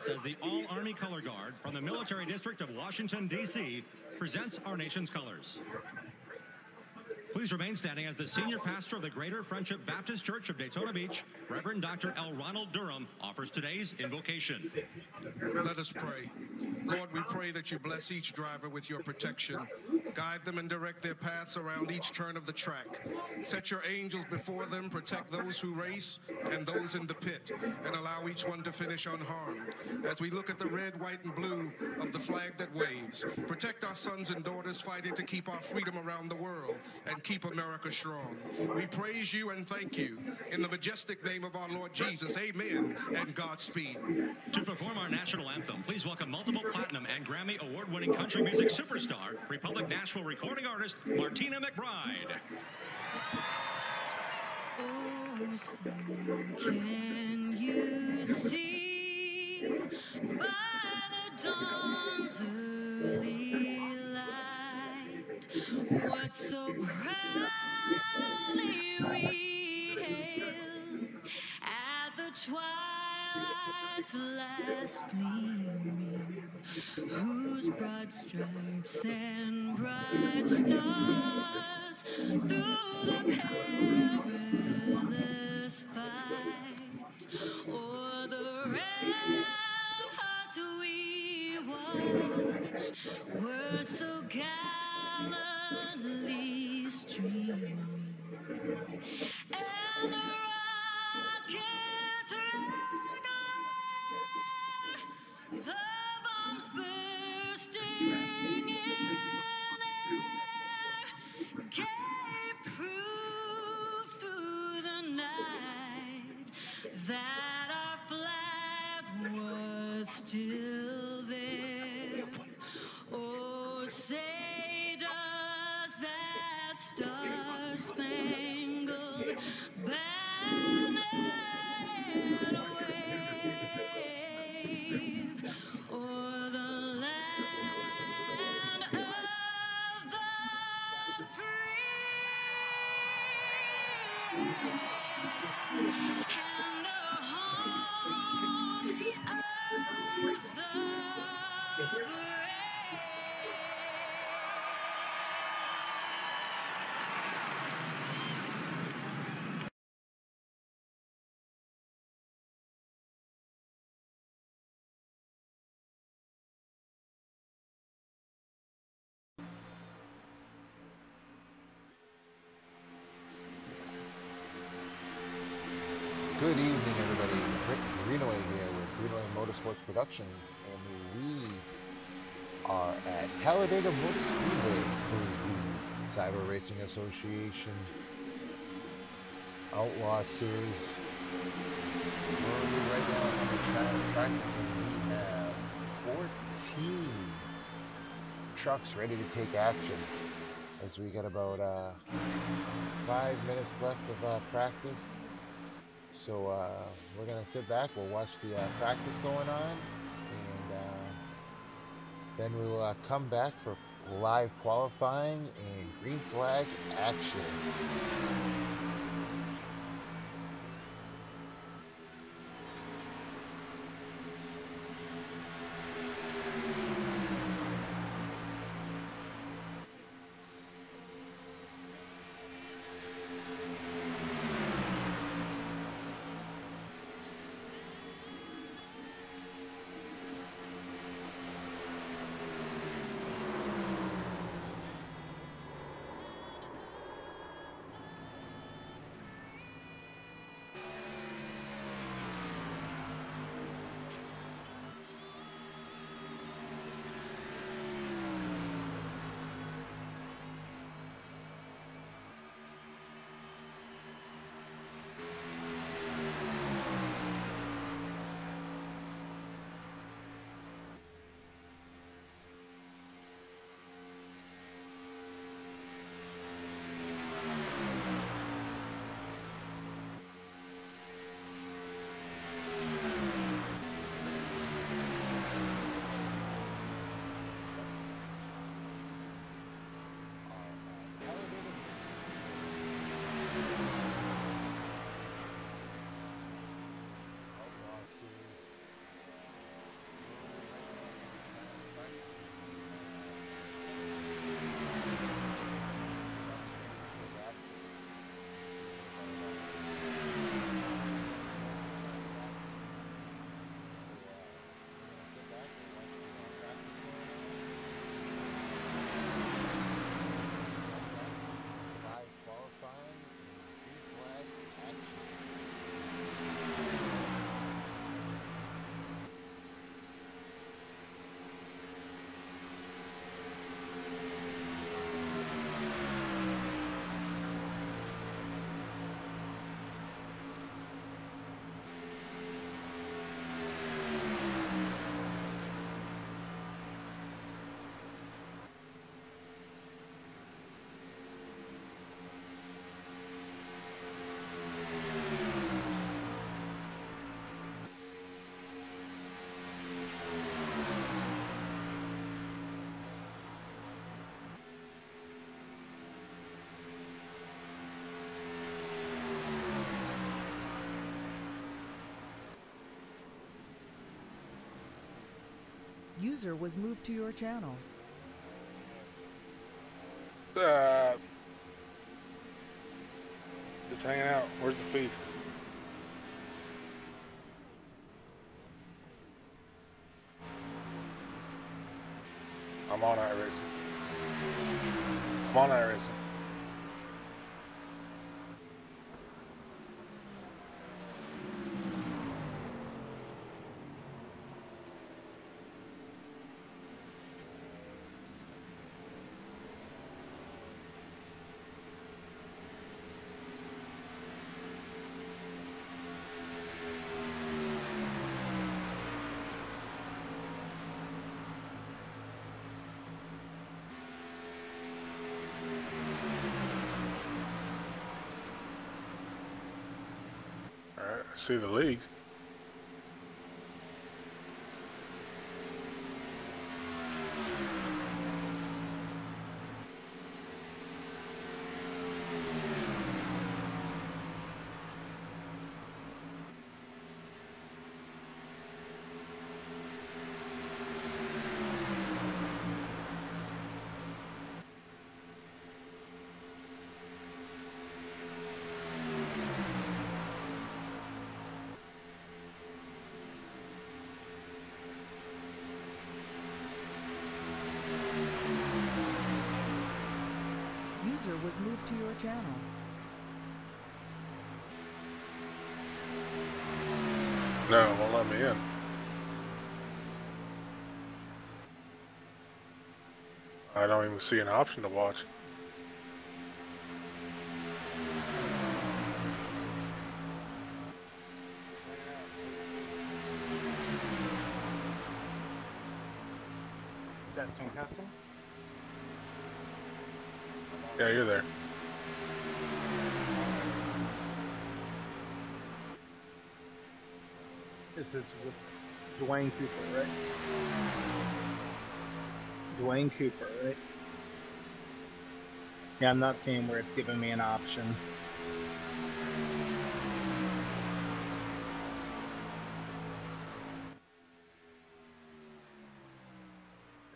as the All-Army Color Guard from the Military District of Washington, D.C. presents our nation's colors. Please remain standing as the senior pastor of the Greater Friendship Baptist Church of Daytona Beach, Reverend Dr. L. Ronald Durham, offers today's invocation. Let us pray. Lord, we pray that you bless each driver with your protection. Guide them and direct their paths around each turn of the track. Set your angels before them, protect those who race and those in the pit, and allow each one to finish unharmed. As we look at the red, white, and blue of the flag that waves, protect our sons and daughters fighting to keep our freedom around the world and keep America strong. We praise you and thank you. In the majestic name of our Lord Jesus, amen and Godspeed. To perform our national anthem, please welcome multiple platinum and Grammy award-winning country music superstar, Republic Nashville recording artist, Martina McBride. Oh, say, can you see by the dawn's early light what so proudly we hailed at the twilight's last gleaming, whose broad stripes and bright stars through the perilous fight o'er the ramparts we watched were so gallantly streaming, and the rockets' red glare, the bombs bursting in air, gave proof through the night that our flag was still there. Oh, say does that star-spangled banner wave o'er the land of the free and the home of the brave. Good evening, everybody. Rick Greenaway here with Greenaway Motorsports Productions, and we are at Talledega Motor Speedway for the Cyber Racing Association Outlaw Series. We're right now on the track practicing. We have 14 trucks ready to take action, as we got about 5 minutes left of practice. So we're going to sit back, we'll watch the practice going on, and then we'll come back for live qualifying and green flag action. User was moved to your channel. Just hanging out. Where's the feed? I'm on iRacing. I'm on iRacing. Alright, I see the league. User was moved to your channel. No, it won't let me in. I don't even see an option to watch. Testing, testing. Yeah, you're there. This is with Dwayne Cooper, right? Dwayne Cooper, right? Yeah, I'm not seeing where it's giving me an option.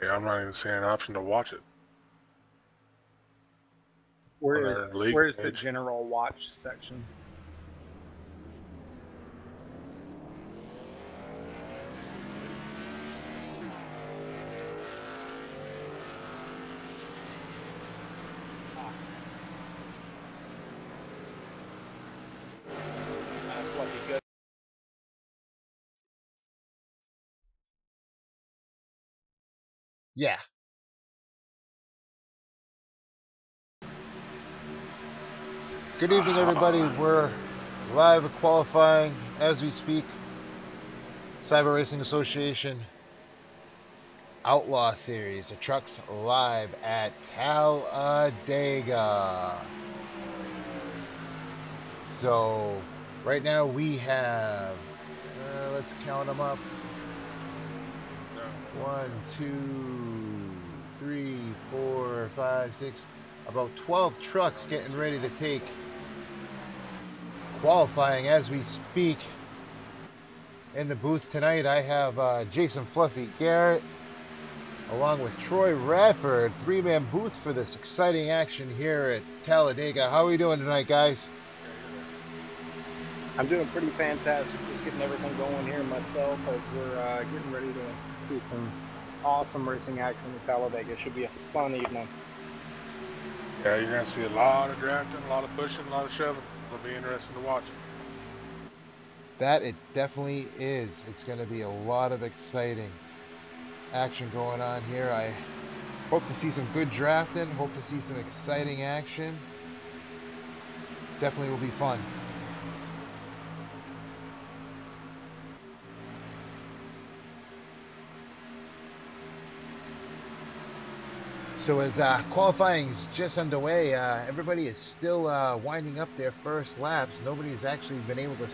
Yeah, I'm not even seeing an option to watch it. Where's their league the page. general watch section? Fluffy, good. Yeah. Good evening, everybody. We're live at qualifying as we speak. Cyber Racing Association Outlaw Series. The truck's live at Talledega. So, right now we have, let's count them up. 1, 2, 3, 4, 5, 6, about 12 trucks getting ready to take qualifying as we speak. In the booth tonight, I have Jason Fluffy Garrett along with Troy Radford, three-man booth for this exciting action here at Talledega. How are we doing tonight, guys? I'm doing pretty fantastic. Just getting everything going here myself as we're getting ready to see some awesome racing action at Talledega. Should be a fun evening. Yeah, you're going to see a lot of drafting, a lot of pushing, a lot of shoving. It'll be interesting to watch. That it definitely is. It's going to be a lot of exciting action going on here. I hope to see some good drafting, hope to see some exciting action. Definitely will be fun. So as qualifying is just underway, everybody is still winding up their first laps. Nobody's actually been able to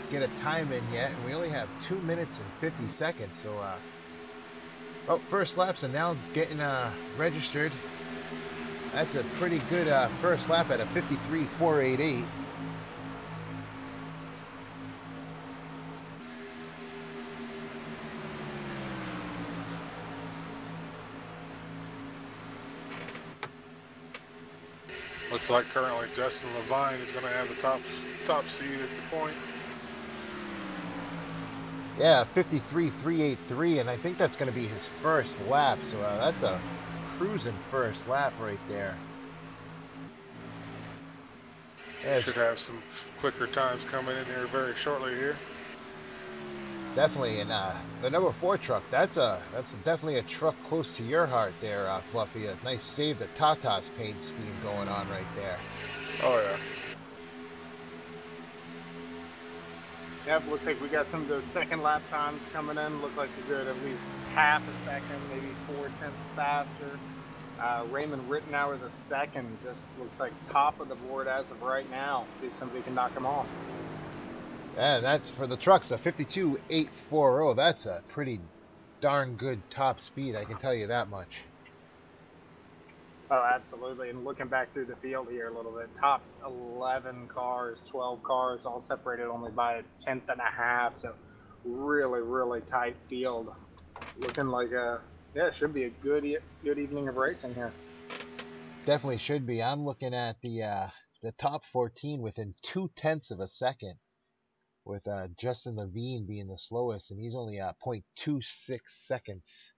get a time in yet, and we only have 2 minutes and 50 seconds. So, first laps are now getting registered. That's a pretty good first lap at a 53.488. Looks like currently Justin Levine is going to have the top seed at the point. Yeah, 53.383, and I think that's going to be his first lap. So that's a cruising first lap right there. Should have some quicker times coming in here very shortly here. Definitely, and the number 4 truck, that's definitely a truck close to your heart there, Fluffy. A nice save the Tata's paint scheme going on right there. Oh yeah. Yep, looks like we got some of those second lap times coming in. Look like they're good, at least half a second, maybe 4/10 faster. Raymond Rittenauer the second just looks like top of the board as of right now. See if somebody can knock him off. And that's for the trucks, a 52.840. That's a pretty darn good top speed, I can tell you that much. Oh, absolutely. And looking back through the field here a little bit, top 11 cars, 12 cars, all separated only by a 1/10 and a half. So really, really tight field. Looking like it should be a good evening of racing here. Definitely should be. I'm looking at the top 14 within 0.2 of a second, with Justin Levine being the slowest, and he's only 0.26 seconds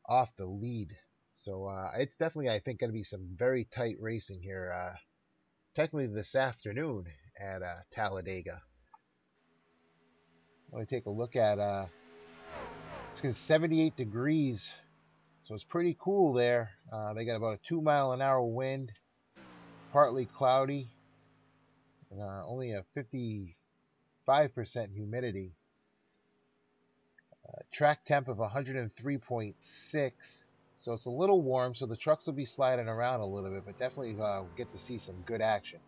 off the lead. So it's definitely, I think, going to be some very tight racing here, technically this afternoon at Talledega. Let me take a look at it's 78 degrees, so it's pretty cool there. They got about a 2-mile-an-hour wind, partly cloudy, and only a 55% humidity. Track temp of 103.6, so it's a little warm, so the trucks will be sliding around a little bit, but definitely get to see some good action.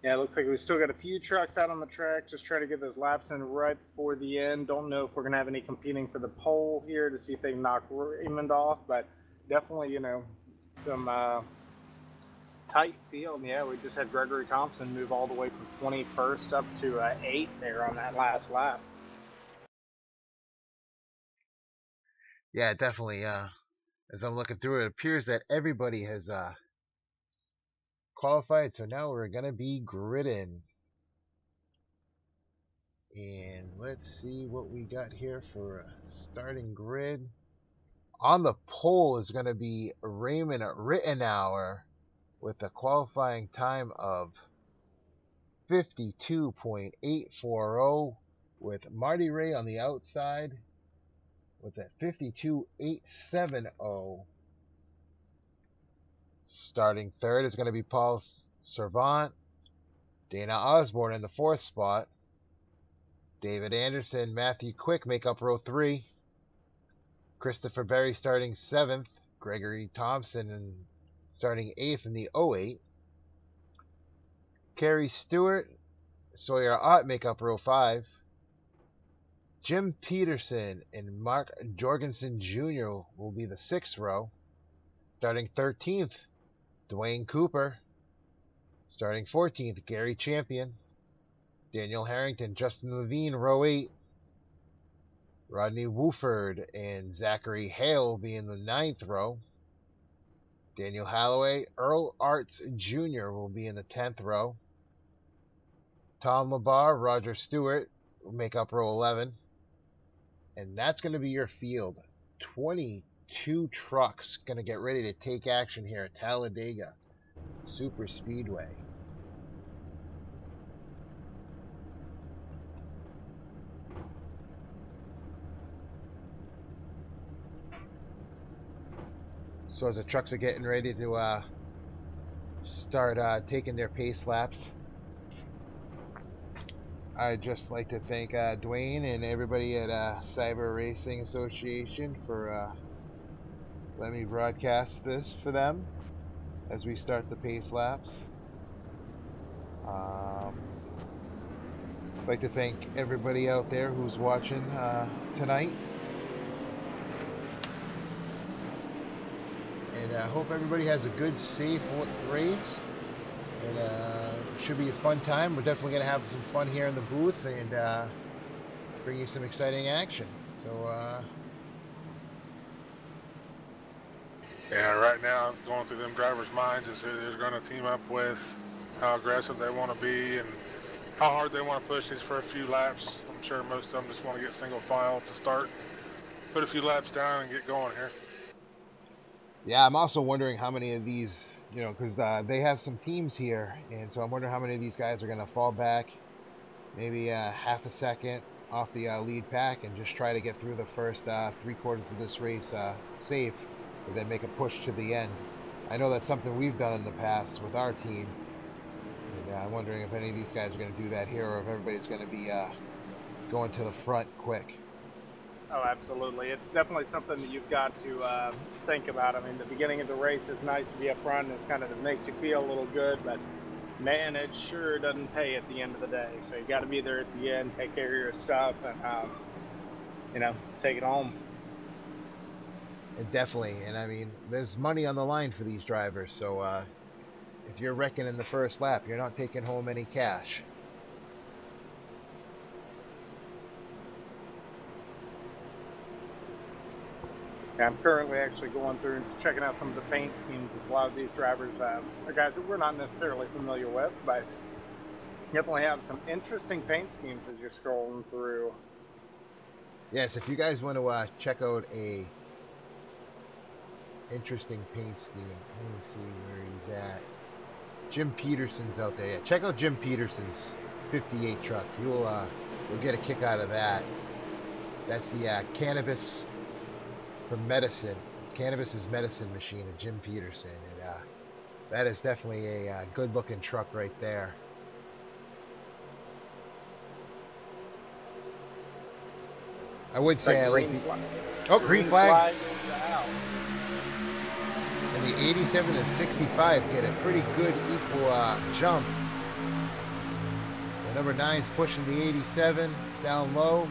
Yeah, it looks like we still got a few trucks out on the track. Just try to get those laps in right before the end. Don't know if we're going to have any competing for the pole here to see if they can knock Raymond off, but definitely, some tight field. Yeah, we just had Gregory Thompson move all the way from 21st up to 8th there on that last lap. Yeah, definitely. As I'm looking through it, appears that everybody has qualified, so now we're going to be gridding. And let's see what we got here for a starting grid. On the pole is going to be Raymond Rittenauer with a qualifying time of 52.840, with Marty Ray on the outside with a 52.870. Starting third is going to be Paul Servant. Dana Osborne in the 4th spot. David Anderson, Matthew Quick make up row 3. Christopher Berry starting 7th. Gregory Thompson starting 8th in the 08. Kerry Stewart, Sawyer Ott make up row 5. Jim Peterson and Mark Jorgensen Jr. will be the 6th row. Starting 13th, Dwayne Cooper. Starting 14th, Gary Champion. Daniel Harrington, Justin Levine, row 8. Rodney Wooford and Zachary Hale will be in the 9th row. Daniel Holloway, Earl Arts Jr. will be in the 10th row. Tom Labar, Roger Stewart will make up row 11. And that's going to be your field. 22 trucks going to get ready to take action here at Talledega Super Speedway. So as the trucks are getting ready to start taking their pace laps, I'd just like to thank Dwayne and everybody at Cyber Racing Association for letting me broadcast this for them as we start the pace laps. I'd like to thank everybody out there who's watching tonight. And I hope everybody has a good, safe race. And it should be a fun time. We're definitely going to have some fun here in the booth. And bring you some exciting action. So, Yeah, right now, going through them drivers' minds is who they're going to team up with, how aggressive they want to be, and how hard they want to push these for a few laps. I'm sure most of them just want to get single file to start, put a few laps down, and get going here. yeah, I'm also wondering how many of these, because they have some teams here, and so I'm wondering how many of these guys are going to fall back, maybe half a second off the lead pack, and just try to get through the first 3/4 of this race safe, and then make a push to the end. I know that's something we've done in the past with our team, and I'm wondering if any of these guys are going to do that here, or if everybody's going to be going to the front quick. Oh, absolutely. It's definitely something that you've got to think about. I mean, the beginning of the race is nice to be up front, and it's kind of, it makes you feel a little good, but man, it sure doesn't pay at the end of the day. So you got to be there at the end, take care of your stuff, and, take it home. And definitely, and I mean, there's money on the line for these drivers, so if you're wrecking in the first lap, you're not taking home any cash. I'm currently actually going through and just checking out some of the paint schemes as a lot of these drivers are guys that we're not necessarily familiar with, but definitely have some interesting paint schemes as you're scrolling through. Yes, if you guys want to check out a interesting paint scheme, let me see where he's at. Jim Peterson's out there. Yeah, check out Jim Peterson's 58 truck. You'll get a kick out of that. That's the cannabis for medicine. Cannabis is medicine machine of Jim Peterson, and that is definitely a good looking truck right there. I would say I like the green flag is out. And the 87 and 65 get a pretty good equal jump. The number 9's pushing the 87 down low.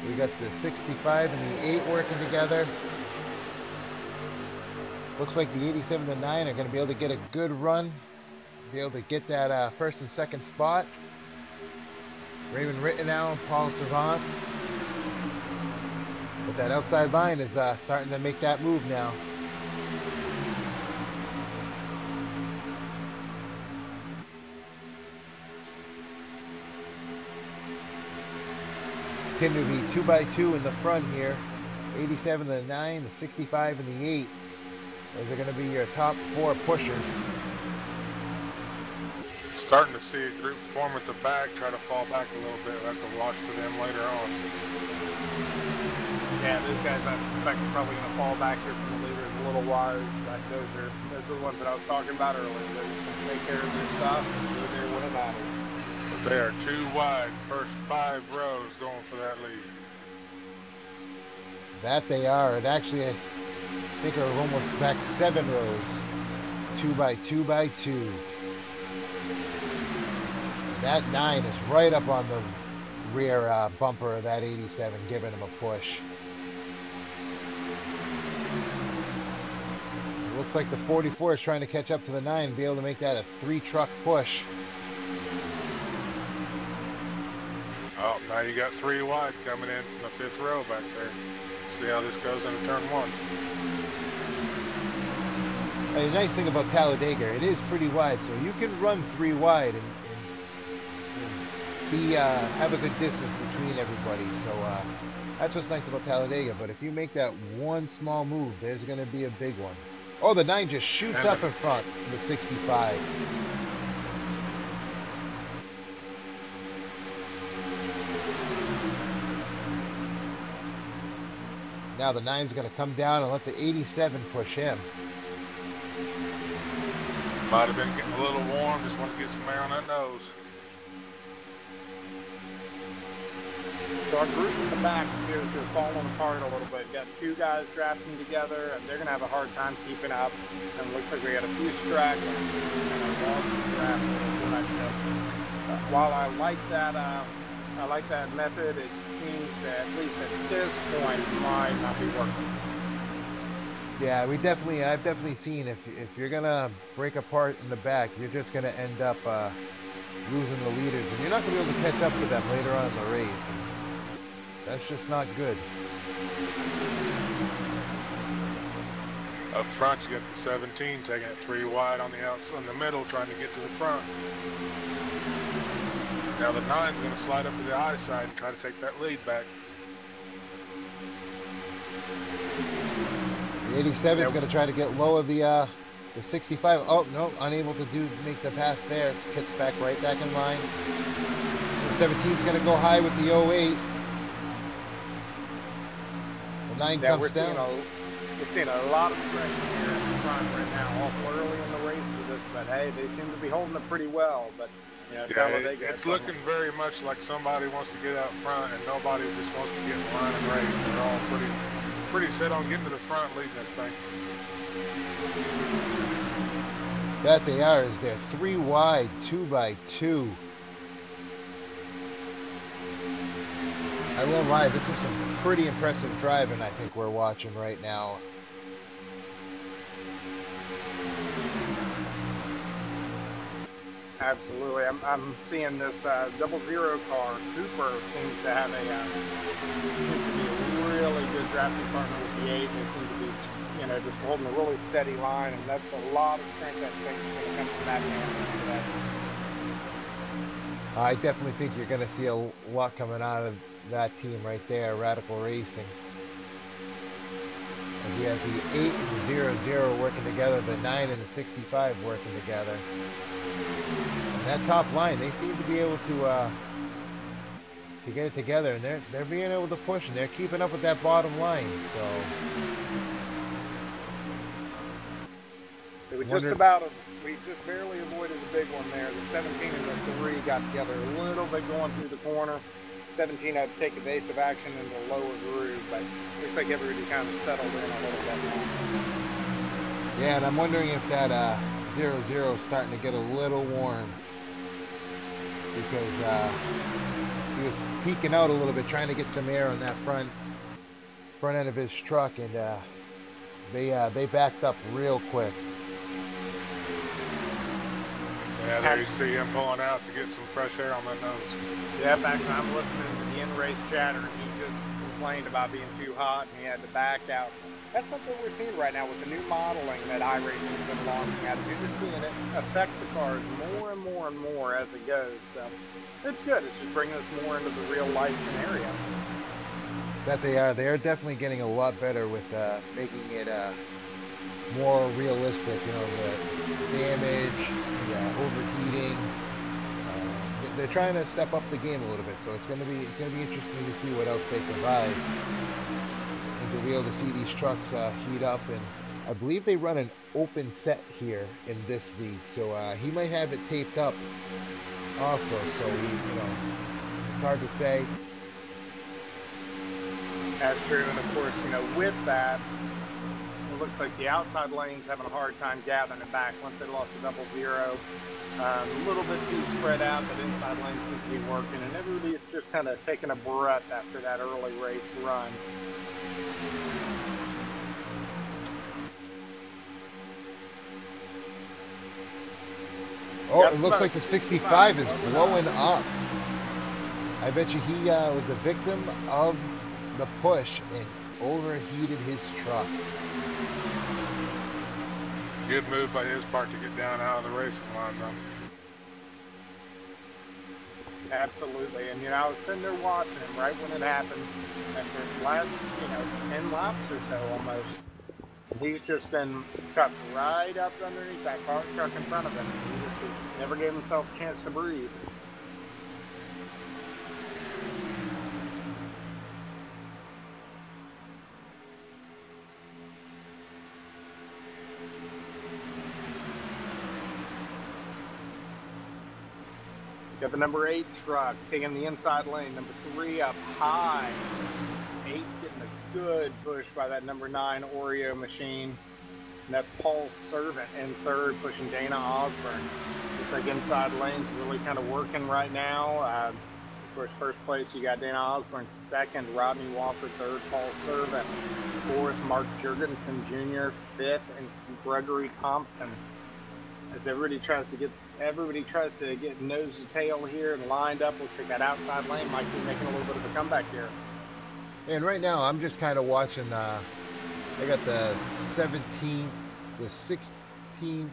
We got the 65 and the 8 working together. Looks like the 87 and the 9 are going to be able to get a good run. Be able to get that first and second spot. Raymond Rittenau and Paul Servant. But that outside line is starting to make that move now. Continue to be 2x2 in the front here. 87 and the 9, the 65 and the 8. Those are going to be your top 4 pushers. Starting to see a group form at the back, try to fall back a little bit. We'll have to watch for them later on. Yeah, those guys I suspect are probably going to fall back here from the leaders a little wise, but those are the ones that I was talking about earlier. They're just going to take care of their stuff and go there when it matters. But they are too wide. First 5 rows going for that lead. That they are. And actually, I think are almost back 7 rows. 2x2x2. That 9 is right up on the rear bumper of that 87, giving him a push. It looks like the 44 is trying to catch up to the 9 and be able to make that a 3-truck push. Oh, now you got 3 wide coming in from the 5th row back there. See how this goes into turn 1. The nice thing about Talledega, it is pretty wide, so you can run 3 wide and have a good distance between everybody. So that's what's nice about Talledega. But if you make that one small move, there's going to be a big one. Oh, the 9 just shoots up in front of the 65. Now the 9's going to come down and let the 87 push him. Might have been getting a little warm, just want to get some air on that nose. So our group in the back appears to have fallen apart a little bit. We've got 2 guys drafting together, and they're going to have a hard time keeping up. And it looks like we got a few stragglers and a lost draft too much. So while I like that method, it seems that at least at this point might not be working. Yeah, I've definitely seen if you're gonna break apart in the back, you're just gonna end up losing the leaders, and you're not gonna be able to catch up to them later on in the race. And That's just not good. Up front, you got the 17 taking it 3 wide on the outside, in the middle, trying to get to the front. Now the 9's going to slide up to the I side and try to take that lead back. The 87 is going to try to get low of the 65. Oh, no, unable to make the pass there. Gets back right back in line. The 17 is going to go high with the 08. The 9 comes down. We're seeing a lot of pressure here in the front right now, awful early in the race for this, but hey, they seem to be holding it pretty well. But you know, yeah, it's looking very much like somebody wants to get out front and nobody just wants to get in line and race. They're all pretty set on getting to the front leading this thing. That they are, is they're 3 wide, 2 by 2. I won't lie, this is some pretty impressive driving I think we're watching right now. Absolutely. I'm seeing this 00 car. Cooper seems to have seems to be a really good drafting partner with the 8. They seem to be, you know, just holding a really steady line, and that's a lot of strength I think is going to come from that man today. I definitely think you're going to see a lot coming out of that team right there, Radical Racing. And we have the 8 and the 00 working together, the 9 and the 65 working together. And that top line, they seem to be able to get it together, and they're being able to push, and they're keeping up with that bottom line. So we just barely avoided the big one there. The 17 and the 3 got together a little bit going through the corner. 17 had to take evasive action in the lower groove, but looks like everybody kind of settled in a little bit now. Yeah, and I'm wondering if that 00 is starting to get a little warm, because he was peeking out a little bit, trying to get some air on that front end of his truck, and they backed up real quick. Yeah, there you see him pulling out to get some fresh air on that nose. Yeah, back when I'm listening to the in-race chatter, he just complained about being too hot and he had to back out. That's something we're seeing right now with the new modeling that iRacing has been launching out. You're just seeing it affect the cars more and more and more as it goes. So it's good. It's just bringing us more into the real life scenario. That they are. They are definitely getting a lot better with making it more realistic. You know, the damage, the overheating. They're trying to step up the game a little bit, so it's gonna be interesting to see what else they provide, and to be able to see these trucks heat up. And I believe they run an open set here in this league, so he might have it taped up also. So it's hard to say. That's true, and of course, with that, it looks like the outside lane's having a hard time gathering it back once they lost the 00. A little bit too spread out, but inside lane seems to be working, and everybody's just kind of taking a breath after that early race run. Oh, it looks like the 65 is blowing up. I bet you he was a victim of the push and overheated his truck. Good move by his part to get down out of the racing line, though. Absolutely, and I was sitting there watching him right when it happened. After the last, 10 laps or so almost, he's just been cut right up underneath that car truck in front of him. He never gave himself a chance to breathe. Got the number 8 truck taking the inside lane. Number 3 up high. 8's getting a good push by that number 9 Oreo machine. And that's Paul Servant in 3rd, pushing Dana Osborne. Looks like inside lane's really kind of working right now. Of course, 1st place, you got Dana Osborne. 2nd, Rodney Walker. 3rd, Paul Servant. 4th, Mark Jurgensen Jr. 5th, and Gregory Thompson. As everybody tries to get nose to tail here and lined up. Looks like that outside lane might be making a little bit of a comeback here. And right now, I'm just kind of watching. I got the 17th, the 16th,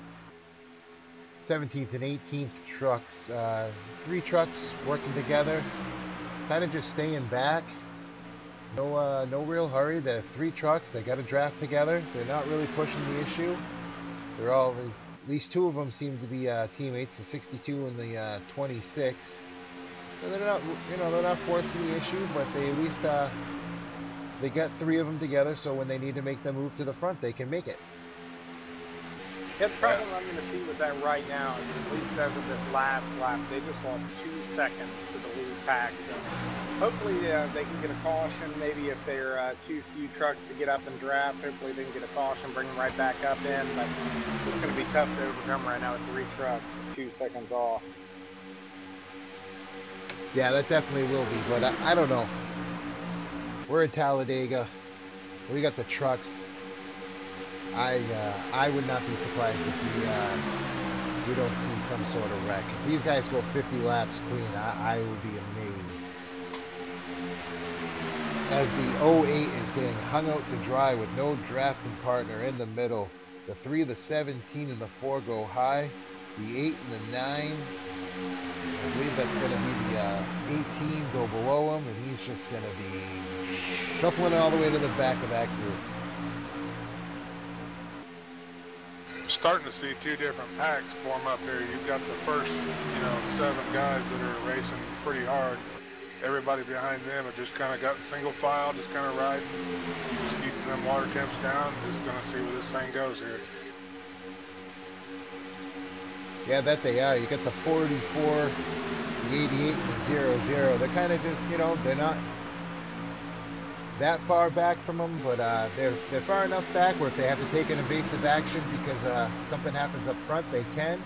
17th, and 18th trucks. 3 trucks working together, kind of just staying back. No real hurry. The 3 trucks, they got to draft together. They're not really pushing the issue. They're all, at least 2 of them seem to be teammates, the 62 and the 26. So they're not, they're not forcing the issue, but they at least they got 3 of them together. So when they need to make the move to the front, they can make it. Yeah, the problem I'm going to see with that right now is, at least as of this last lap, they just lost 2 seconds to the lead pack. So hopefully they can get a caution. Maybe if there are too few trucks to get up and draft, hopefully they can get a caution, bring them right back up in. But it's going to be tough to overcome right now with 3 trucks, 2 seconds off. Yeah, that definitely will be. But I don't know. We're in Talledega. We got the trucks. I would not be surprised if we don't see some sort of wreck. If these guys go 50 laps clean, I would be amazed. As the 08 is getting hung out to dry with no drafting partner in the middle. The 3, the 17, and the 4 go high. The 8 and the 9, I believe that's going to be the 18 go below him, and he's just going to be shuffling it all the way to the back of that group. Starting to see 2 different packs form up here. You've got the first, 7 guys that are racing pretty hard. Everybody behind them have just kind of got single file, just kind of riding, just keeping them water temps down. Just going to see where this thing goes here. Yeah, I bet they are. You got the 44, the 88, and the 00. They're kind of just, they're not that far back from them, but they're far enough back where if they have to take an evasive action because something happens up front, they can.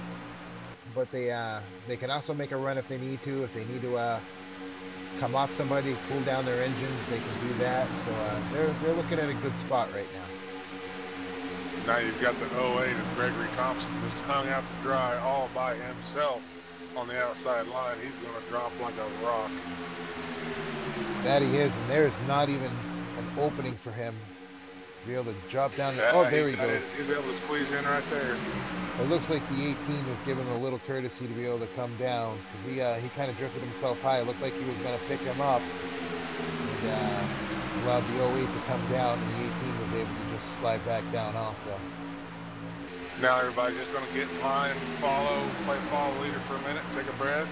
But they can also make a run if they need to. If they need to come off somebody, cool down their engines, they can do that. So they're looking at a good spot right now. Now you've got the 08 of Gregory Thompson just hung out to dry all by himself on the outside line. He's going to drop like a rock. That he is, and there's not even an opening for him to be able to drop down there. Yeah, Oh, there he goes. He's able to squeeze in right there. It looks like the 18 was giving him a little courtesy to be able to come down, because he kind of drifted himself high. It looked like he was going to pick him up, and allowed the 08 to come down, and the 18 was able to just slide back down also. Now everybody's just going to get in line, play follow leader for a minute, take a breath,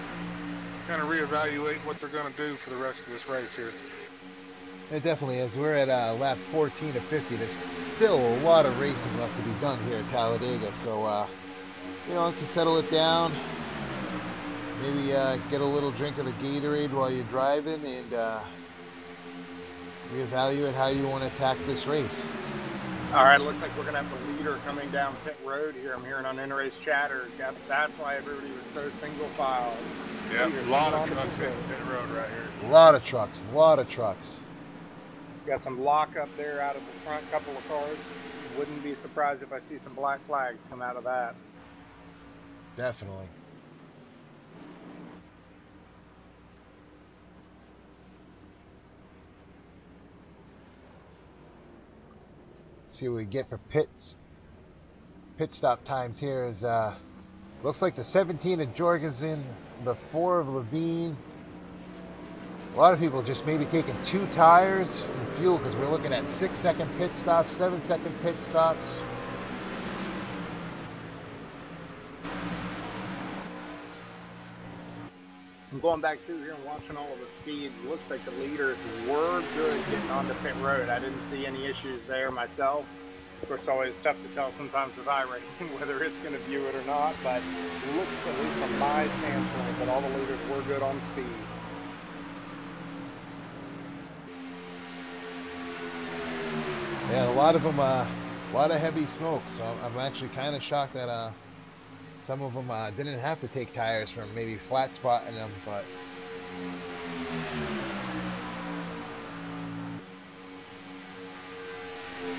kind of reevaluate what they're going to do for the rest of this race here. It definitely is. We're at lap 14 of 50. There's still a lot of racing left to be done here at Talledega, so you can settle it down. Maybe get a little drink of the Gatorade while you're driving, and reevaluate how you want to attack this race. All right, looks like we're going to have the leader coming down pit road here. I'm hearing on in-race chatter. That's why everybody was so single file. Yeah, a lot of trucks hitting pit road right here. A lot of trucks, Got some lock up there out of the front, couple of cars. Wouldn't be surprised if I see some black flags come out of that. Definitely. See what we get for pits. Pit stop times here is looks like the 17 of Jorgensen, the 4 of Levine. A lot of people just maybe taking 2 tires and fuel, because we're looking at 6-second pit stops, 7-second pit stops. I'm going back through here and watching all of the speeds. Looks like the leaders were good getting onto pit road. I didn't see any issues there myself. Of course, it's always tough to tell sometimes with iRacing whether it's going to view it or not, but it looks, at least from my standpoint, that all the leaders were good on speed. Yeah, a lot of them, a lot of heavy smoke, so I'm actually kind of shocked that some of them didn't have to take tires from maybe flat spotting them, but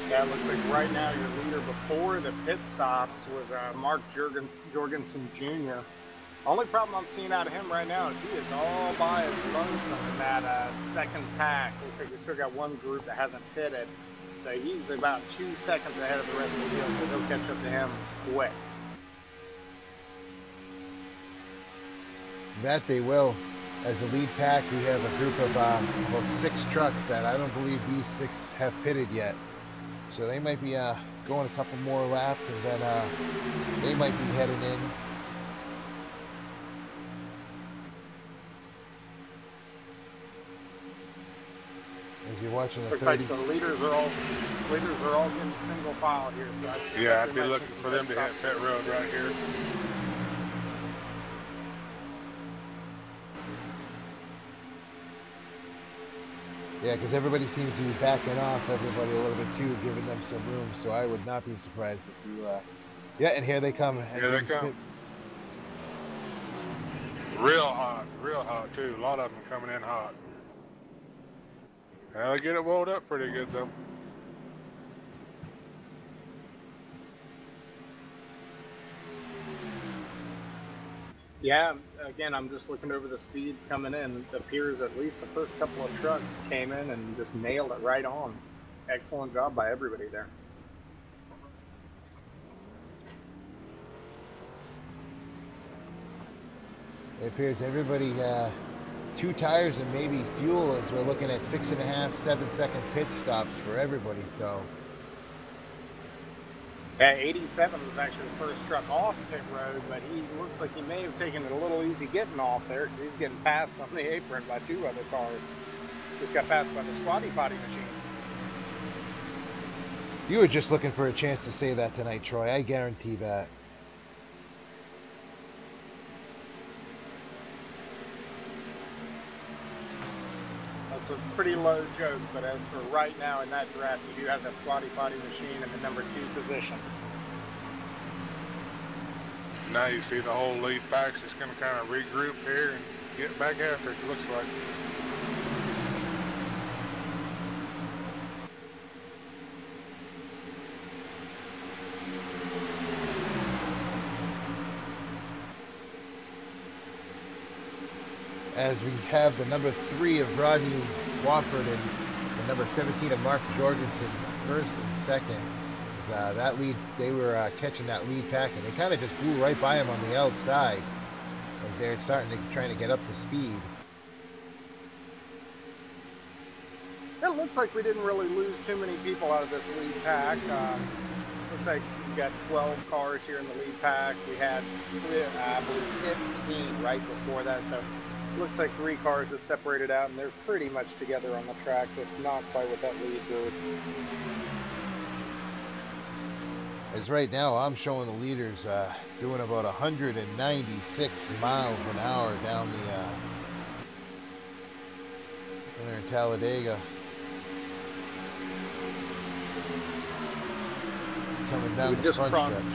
yeah, it looks like right now your leader before the pit stops was Mark Jorgensen Jr. Only problem I'm seeing out of him right now is he is all by his lonesome in that second pack. Looks like we still got one group that hasn't pitted. So he's about 2 seconds ahead of the rest of the field, so he'll catch up to him quick. That they will. As a lead pack, we have a group of about 6 trucks that I don't believe these 6 have pitted yet. So they might be going a couple more laps, and then they might be heading in. As you're watching the Looks 30. like the leaders are all getting single file here. So I suspect Yeah, I'd there be might looking some for them to hit stops. pit road right here. Yeah, because everybody seems to be backing off everybody a little bit too, giving them some room. So I would not be surprised if you. Yeah, and here they come. Here they come. Real hot too. A lot of them coming in hot. Well, they get it rolled up pretty good though. Yeah, again, I'm just looking over the speeds coming in. It appears at least the first couple of trucks came in and just nailed it right on. Excellent job by everybody there. It appears everybody 2 tires and maybe fuel, as we're looking at 6.5, 7-second pit stops for everybody. So Yeah, 87 was actually the first truck off pit road, but he looks like he may have taken it a little easy getting off there because he's getting passed on the apron by 2 other cars. Just got passed by the squatty potty machine. you were just looking for a chance to say that tonight, Troy. I guarantee that. That's a pretty low joke, but as for right now in that draft, you do have the squatty potty machine in the number 2 position. Now you see the whole lead pack's just going to kind of regroup here and get back after it, looks like. As we have the number 3 of Rodney Wofford and the number 17 of Mark Jorgensen first and second. That lead, they were catching that lead pack, and they kind of just blew right by him on the outside as they're trying to get up to speed. It looks like we didn't really lose too many people out of this lead pack. Looks like we got 12 cars here in the lead pack. We had, I believe, 15 right before that. So it looks like 3 cars have separated out, and they're pretty much together on the track. Just not quite with that lead group. As right now, I'm showing the leaders doing about 196 miles an hour down the there in Talledega. Coming down the front stretch.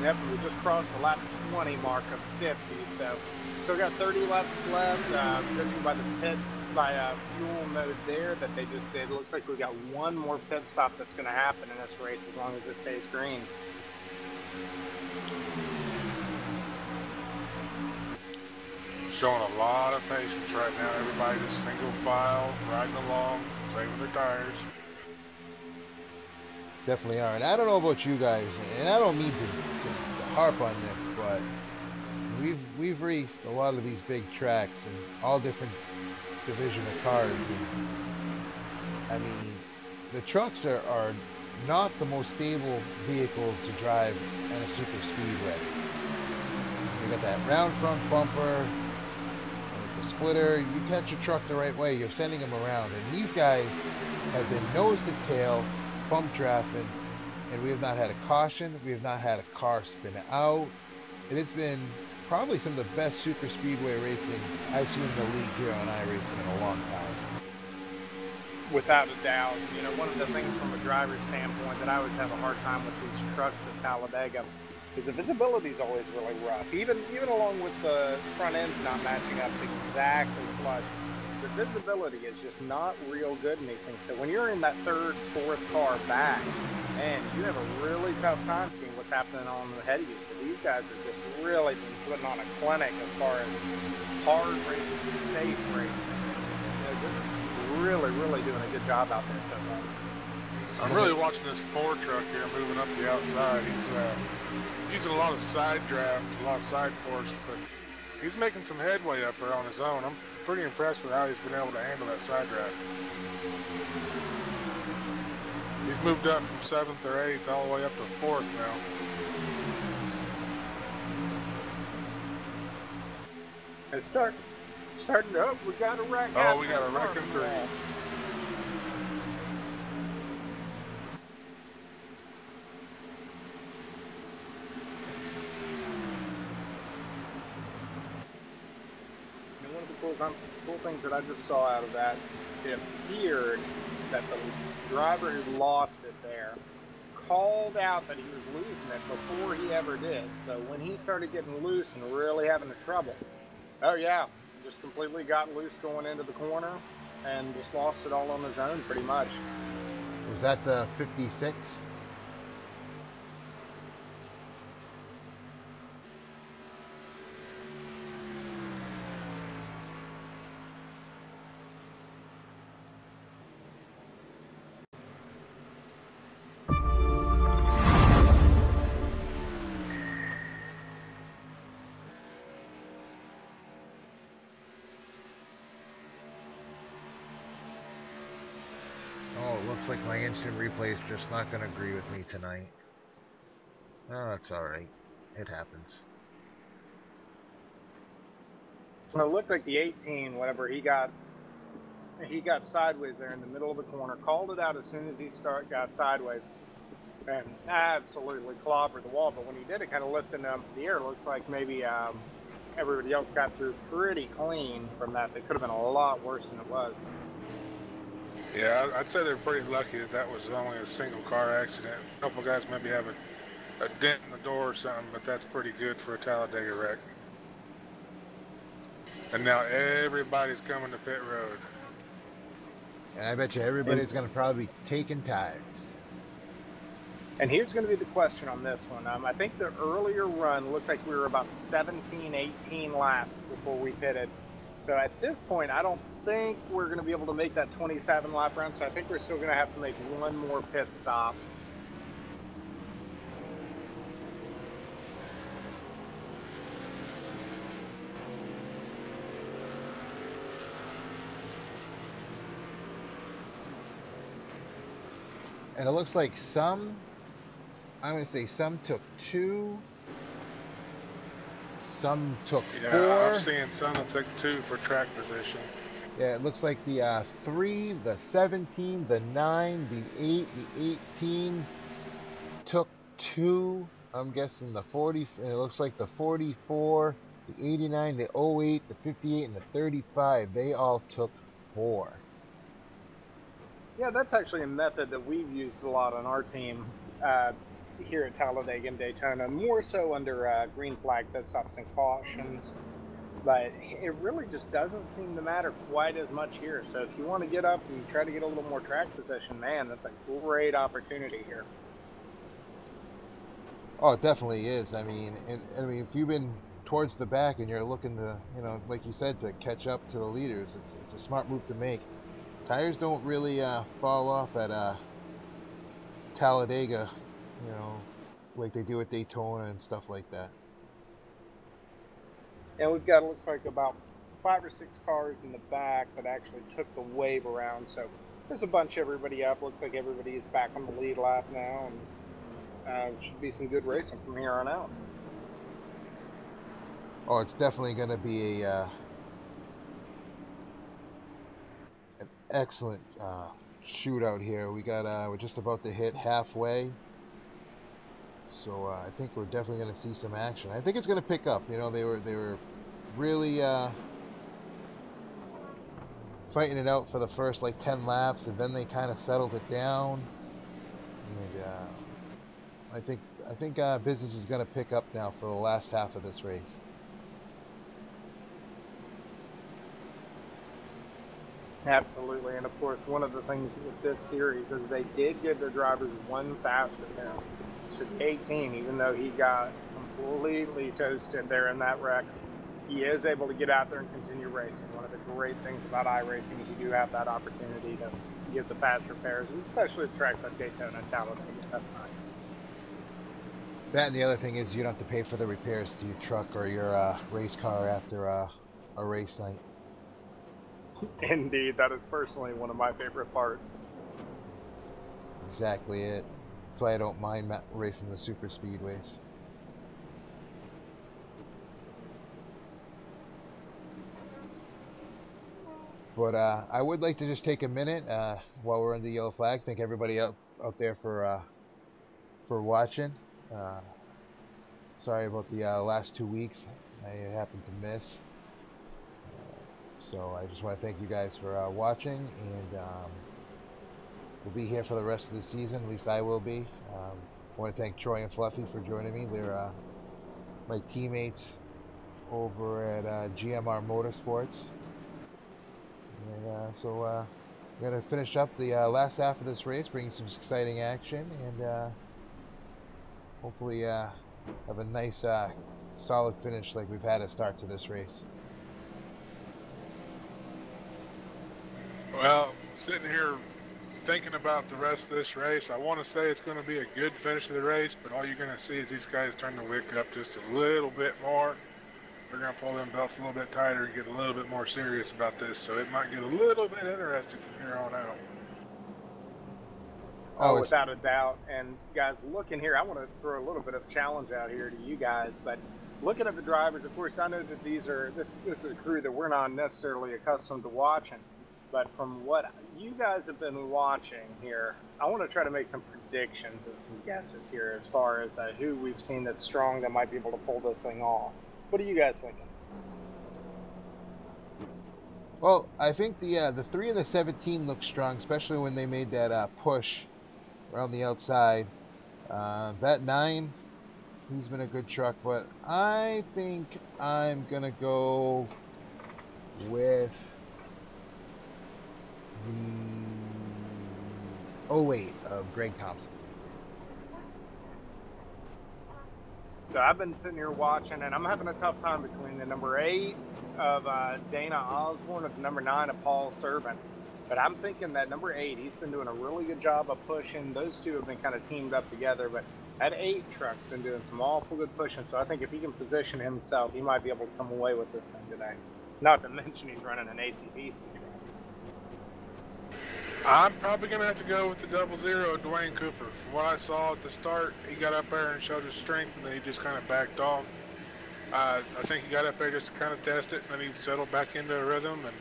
Yep, we just crossed the lap 20 mark of 50, so still got 30 laps left. Judging by the fuel mode there that they just did, looks like we got 1 more pit stop that's going to happen in this race as long as it stays green. Showing a lot of patience right now. Everybody just single file, riding along, saving their tires. Definitely are. And I don't know about you guys, and I don't mean to harp on this, but we've raced a lot of these big tracks and all different division of cars, and I mean, the trucks are not the most stable vehicle to drive in a super speedway. You got that round front bumper, and with the splitter, you catch your truck the right way, you're sending them around, and these guys have been nose to tail, pump drafting, and we have not had a caution, we have not had a car spin out. It has been probably some of the best super speedway racing I've seen in the league here on iRacing in a long time. Without a doubt. You know, one of the things from a driver's standpoint that I always have a hard time with these trucks at Talledega is the visibility is always really rough. Even along with the front ends not matching up exactly flush. the visibility is just not real good in these things. So when you're in that third, fourth car back, man, you have a really tough time seeing what's happening on ahead of you. So these guys are just really been putting on a clinic as far as hard racing, safe racing. Just really, really doing a good job out there so far. I'm really watching this Ford truck here moving up the outside. He's using a lot of side draft, a lot of side force, but he's making some headway up there on his own. I'm pretty impressed with how he's been able to handle that side draft. He's moved up from 7th or 8th all the way up to 4th now. It's starting up. We got a wreck. Oh, we got a wreck in 3. One of the cool things that I just saw out of that, it appeared that the driver who lost it there called out that he was losing it before he ever did. So when he started getting loose and really having trouble, oh yeah, just completely got loose going into the corner and just lost it all on his own pretty much. Was that the 56? Looks like my instant replay is just not going to agree with me tonight. Oh, that's alright. It happens. Well, it looked like the 18, whenever he got sideways there in the middle of the corner, called it out as soon as he got sideways, and absolutely clobbered the wall. But when he did it, kind of lifting up the air, looks like maybe everybody else got through pretty clean from that. They could have been a lot worse than it was. Yeah, I'd say they're pretty lucky that that was only a single car accident. A couple guys maybe have a dent in the door or something, but that's pretty good for a Talledega wreck. And now everybody's coming to pit road. And I bet you everybody's going to probably be taking tires. And here's going to be the question on this one. I think the earlier run looked like we were about 17, 18 laps before we pitted. So at this point, I don't think we're going to be able to make that 27 lap run. So I think we're still going to have to make one more pit stop. And it looks like some, I'm going to say some took 2. Some took 4. Yeah, I'm seeing some that took 2 for track position. Yeah, it looks like the 3, the 17, the 9, the 8, the 18 took 2. I'm guessing the 40, it looks like the 44, the 89, the 08, the 58, and the 35, they all took 4. Yeah, that's actually a method that we've used a lot on our team here at Talledega and Daytona, more so under green flag pit stops and cautions. But it really just doesn't seem to matter quite as much here. So if you want to get up and try to get a little more track position, man, that's a great opportunity here. Oh, it definitely is. I mean, if you've been towards the back and you're looking to, like you said, to catch up to the leaders, it's a smart move to make. Tires don't really fall off at Talledega, like they do at Daytona and stuff like that. And we've got, looks like about 5 or 6 cars in the back that actually took the wave around. So there's a bunch of everybody up. Looks like everybody is back on the lead lap now, and should be some good racing from here on out. Oh, it's definitely going to be an excellent shootout here. We're just about to hit halfway. So I think we're definitely going to see some action. I think it's going to pick up. They were really fighting it out for the first like 10 laps, and then they kind of settled it down. And I think business is going to pick up now for the last half of this race. Absolutely, and of course, one of the things with this series is they did give their drivers one faster now. So the 18, even though he got completely toasted there in that wreck, he is able to get out there and continue racing. One of the great things about iRacing is you do have that opportunity to get the fast repairs, especially at tracks like Daytona and Talledega. That's nice. That and the other thing is you don't have to pay for the repairs to your truck or your race car after a race night. Indeed, that is personally one of my favorite parts. Exactly it. That's why I don't mind racing the super speedways. But I would like to just take a minute while we're on the yellow flag. Thank everybody out there for watching. Sorry about the last 2 weeks. I happened to miss. So I just want to thank you guys for watching, and we'll be here for the rest of the season. At least I will be. I want to thank Troy and Fluffy for joining me. They're my teammates over at GMR Motorsports. And so we're going to finish up the last half of this race, bring some exciting action, and hopefully have a nice solid finish like we've had a start to this race. Well, sitting here thinking about the rest of this race, I want to say it's going to be a good finish of the race, but all you're going to see is these guys turn the wick up just a little bit more. They're going to pull them belts a little bit tighter and get a little bit more serious about this, so it might get a little bit interesting from here on out. Oh, without a doubt. And guys, looking here, I want to throw a little bit of a challenge out here to you guys, but looking at the drivers, of course, I know that this is a crew that we're not necessarily accustomed to watching, but from what you guys have been watching here, I want to try to make some predictions and some guesses here as far as who we've seen that's strong that might be able to pull this thing off. What are you guys thinking? Well, I think the 3 and the 17 look strong, especially when they made that push around the outside. That 9, he's been a good truck, but I think I'm gonna go with the 08 of Greg Thompson. So I've been sitting here watching, and I'm having a tough time between the number 8 of Dana Osborne and the number 9 of Paul Servant. But I'm thinking that number 8, he's been doing a really good job of pushing. Those two have been kind of teamed up together, but that 8 truck's been doing some awful good pushing. So I think if he can position himself, he might be able to come away with this thing today. Not to mention he's running an ACDC truck. I'm probably going to have to go with the 00 Dwayne Cooper. From what I saw at the start, he got up there and showed his strength, and then he just kind of backed off. I think he got up there just to kind of test it, and then he settled back into a rhythm. And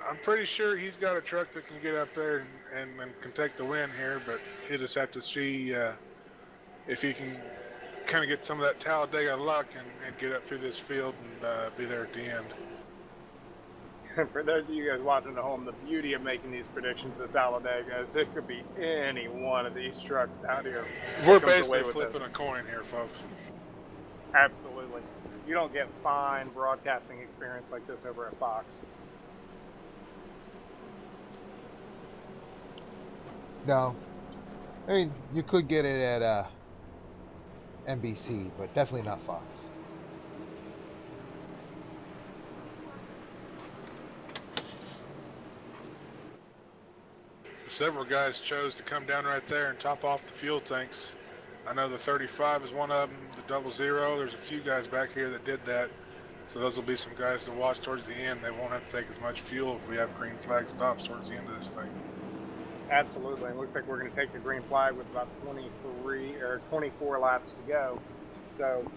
I'm pretty sure he's got a truck that can get up there and can take the win here, but he'll just have to see if he can kind of get some of that Talledega luck and get up through this field and be there at the end. For those of you guys watching at home, the beauty of making these predictions at Talledega is it could be any one of these trucks out here. We're basically flipping a coin here, folks. Absolutely. You don't get fine broadcasting experience like this over at Fox. No. I mean, you could get it at NBC, but definitely not Fox. Several guys chose to come down right there and top off the fuel tanks. I know the 35 is one of them, the 00. There's a few guys back here that did that. So those will be some guys to watch towards the end. They won't have to take as much fuel if we have green flag stops towards the end of this thing. Absolutely. It looks like we're going to take the green flag with about 24 laps to go. So,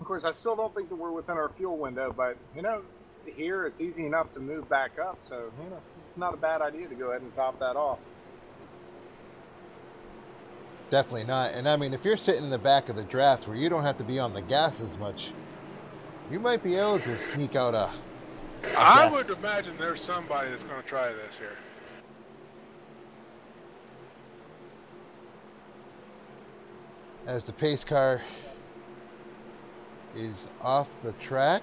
of course, I still don't think that we're within our fuel window, but, you know, here it's easy enough to move back up. So, you know, it's not a bad idea to go ahead and top that off. Definitely not. And I mean, if you're sitting in the back of the draft where you don't have to be on the gas as much, you might be able to sneak out a I would imagine there's somebody that's going to try this here. As the pace car is off the track,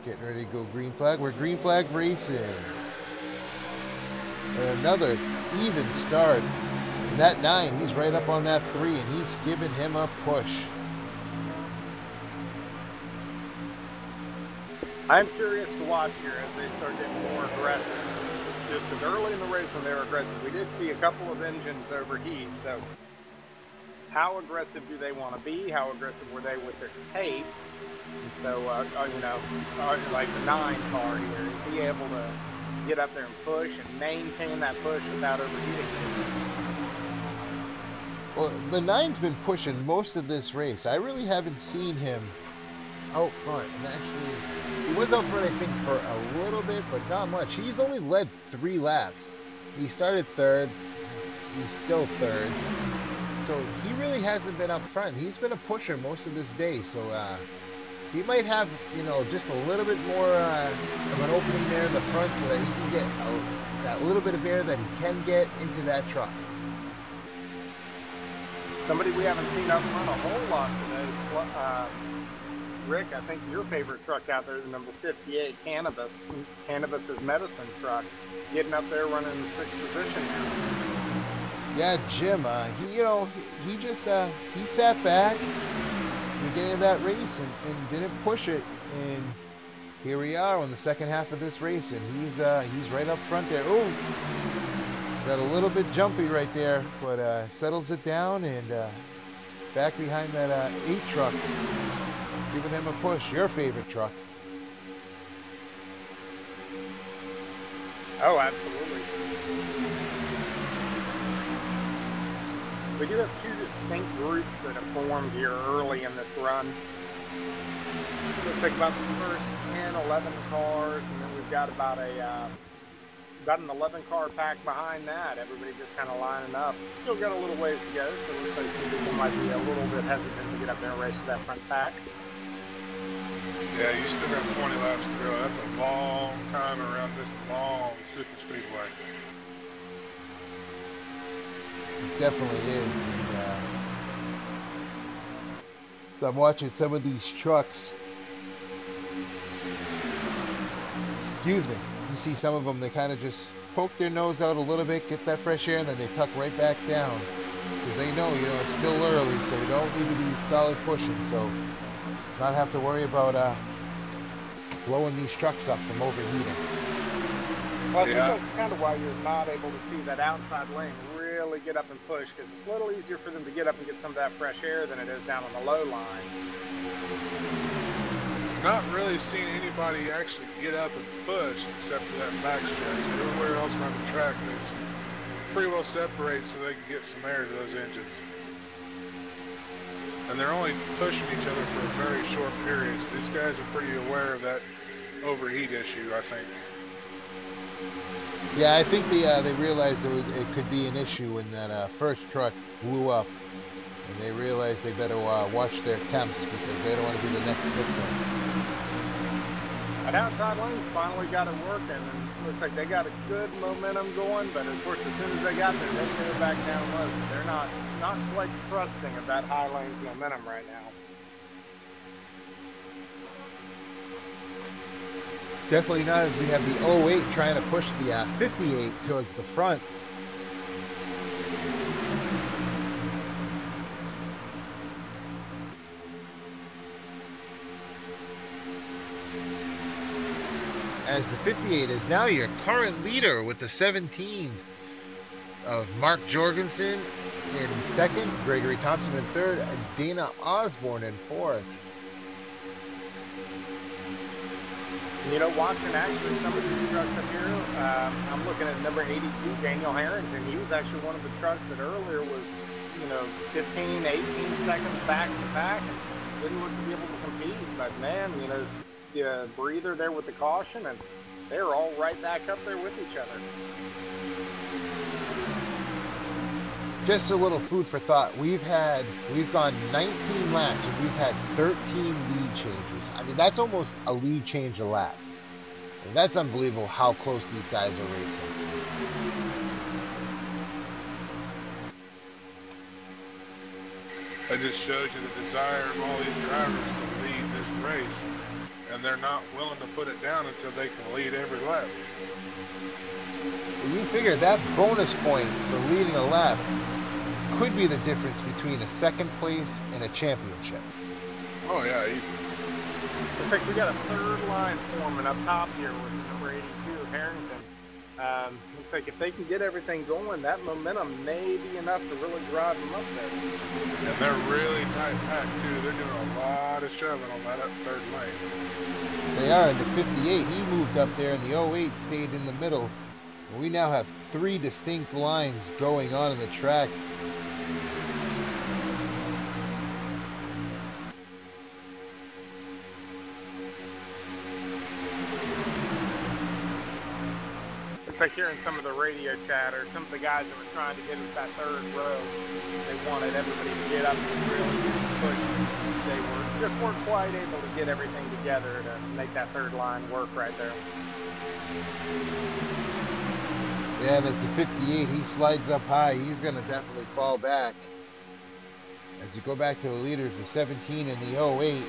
getting ready to go green flag. We're green flag racing. And another even start. And that 9, he's right up on that 3, and he's giving him a push. I'm curious to watch here as they start getting more aggressive. Just because early in the race when they were aggressive, we did see a couple of engines overheat. So how aggressive do they want to be? How aggressive were they with their tape? And so, you know, like the 9 car here, is he able to get up there and push and maintain that push without overheating? Well, the 9's been pushing most of this race. I really haven't seen him out front. And actually, he was out front, I think, for a little bit, but not much. He's only led 3 laps. He started 3rd. He's still 3rd. So he really hasn't been up front. He's been a pusher most of this day. So he might have, you know, just a little bit more of an opening there in the front so that he can get that little bit of air that he can get into that truck. Somebody we haven't seen up front a whole lot today. Rick, I think your favorite truck out there is number 58, Cannabis. Cannabis's medicine truck, getting up there running in the 6th position now. Yeah, Jim, he just he sat back in the beginning of that race and didn't push it, and here we are on the second half of this race, and he's right up front there. Oh, got a little bit jumpy right there, but settles it down, and back behind that 8 truck, giving him a push. Your favorite truck? Oh, absolutely. We do have 2 distinct groups that have formed here early in this run. Looks like about the first 10, 11 cars, and then we've got about an 11 car pack behind that. Everybody just kind of lining up. Still got a little ways to go, so it looks like some people might be a little bit hesitant to get up there and race with that front pack. Yeah, you still got 20 laps to go. That's a long time around this long super speedway. It definitely is. And, so I'm watching some of these trucks. Excuse me. You see some of them, they kind of just poke their nose out a little bit, get that fresh air, and then they tuck right back down. Because they know, you know, it's still early, so we don't need to be solid pushing. So not have to worry about blowing these trucks up from overheating. Well, I think that's kind of why you're not able to see that outside lane really get up and push, because it's a little easier for them to get up and get some of that fresh air than it is down on the low line. Not really seeing anybody actually get up and push except for that back stretch. Everywhere else around the track is pretty well separated so they can get some air to those engines. And they're only pushing each other for a very short period, so these guys are pretty aware of that overheat issue, I think. Yeah, I think they realized it could be an issue when that first truck blew up, and they realized they better watch their temps because they don't want to be the next victim. That outside lane's finally got it working, and looks like they got a good momentum going, but of course as soon as they got there, they came back down low, so they're not quite trusting of that high lane's momentum right now. Definitely not, as we have the 08 trying to push the 58 towards the front. As the 58 is now your current leader with the 17 of Mark Jorgensen in second, Gregory Thompson in third, and Dana Osborne in fourth. You know, watching actually some of these trucks up here, I'm looking at number 82, Daniel Harrington. He was actually one of the trucks that earlier was, 15, 18 seconds back to back and didn't look to be able to compete. But man, the breather there with the caution, and they're all right back up there with each other. Just a little food for thought. We've gone 19 laps and we've had 13 lead changes. I mean, that's almost a lead change a lap. And that's unbelievable how close these guys are racing. That just shows you the desire of all these drivers to lead this race. and they're not willing to put it down until they can lead every lap. Well, you figure that bonus point for leading a lap could be the difference between a second place and a championship. Oh yeah, easy. Looks like we got a third line forming up top here with number 82, Harrington. Looks like if they can get everything going, that momentum may be enough to really drive them up there. And they're really tight packed too. They're doing a lot of shoving on that third lane. They are in the 58. He moved up there, and the 08 stayed in the middle. We now have 3 distinct lines going on in the track. Looks like hearing some of the radio chatter, some of the guys that were trying to get into that third row, they wanted everybody to get up and really do some pushing. They weren't quite able to get everything together to make that third line work right there. Yeah, and as the 58, he slides up high. He's going to definitely fall back. As you go back to the leaders, the 17 and the 08,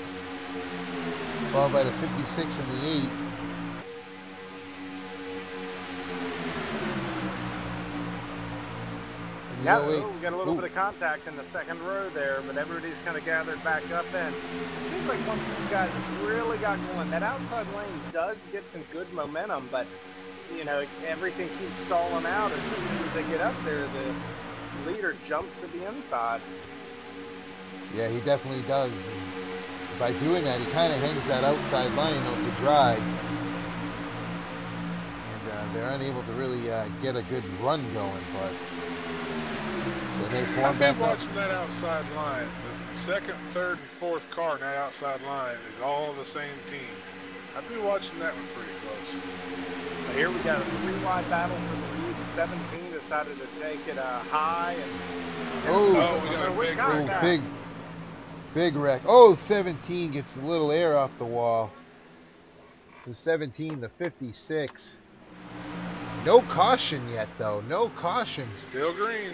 followed by the 56 and the 8. Yeah, we got a little bit of contact in the second row there, but everybody's kind of gathered back up in. It seems like once these guys really got going, that outside lane does get some good momentum, but, you know, everything keeps stalling out. As soon as they get up there, the leader jumps to the inside. Yeah, he definitely does. And by doing that, he kind of hangs that outside line out to dry. And they're unable to really get a good run going, but... I've been watching that outside line. The second, third, and fourth car in that outside line is all the same team. I've been watching that one pretty close. But here we got a 3-wide battle for the lead. 17 decided to take it high. And we got a big wreck. Oh, 17 gets a little air off the wall. The 17, the 56. No caution yet, though. No caution. Still green.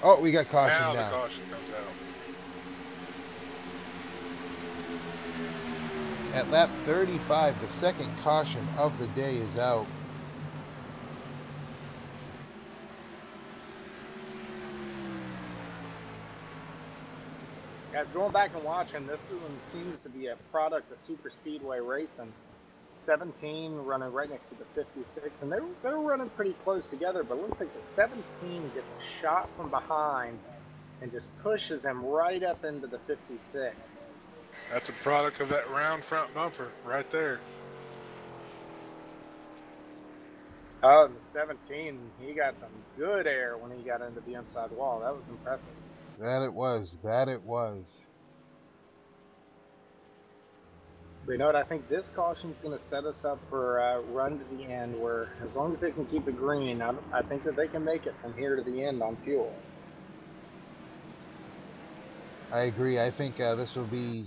Oh, we got caution now. Now the caution comes out. At lap 35, the second caution of the day is out. Guys, going back and watching, this one seems to be a product of super speedway racing. 17 running right next to the 56, and they're running pretty close together, but it looks like the 17 gets a shot from behind and just pushes him right up into the 56. That's a product of that round front bumper right there. Oh, and the 17, he got some good air when he got into the inside wall. That was impressive. That it was. That it was. But you know what? I think this caution is going to set us up for a run to the end where, as long as they can keep it green, I think that they can make it from here to the end on fuel. I agree. I think this will be,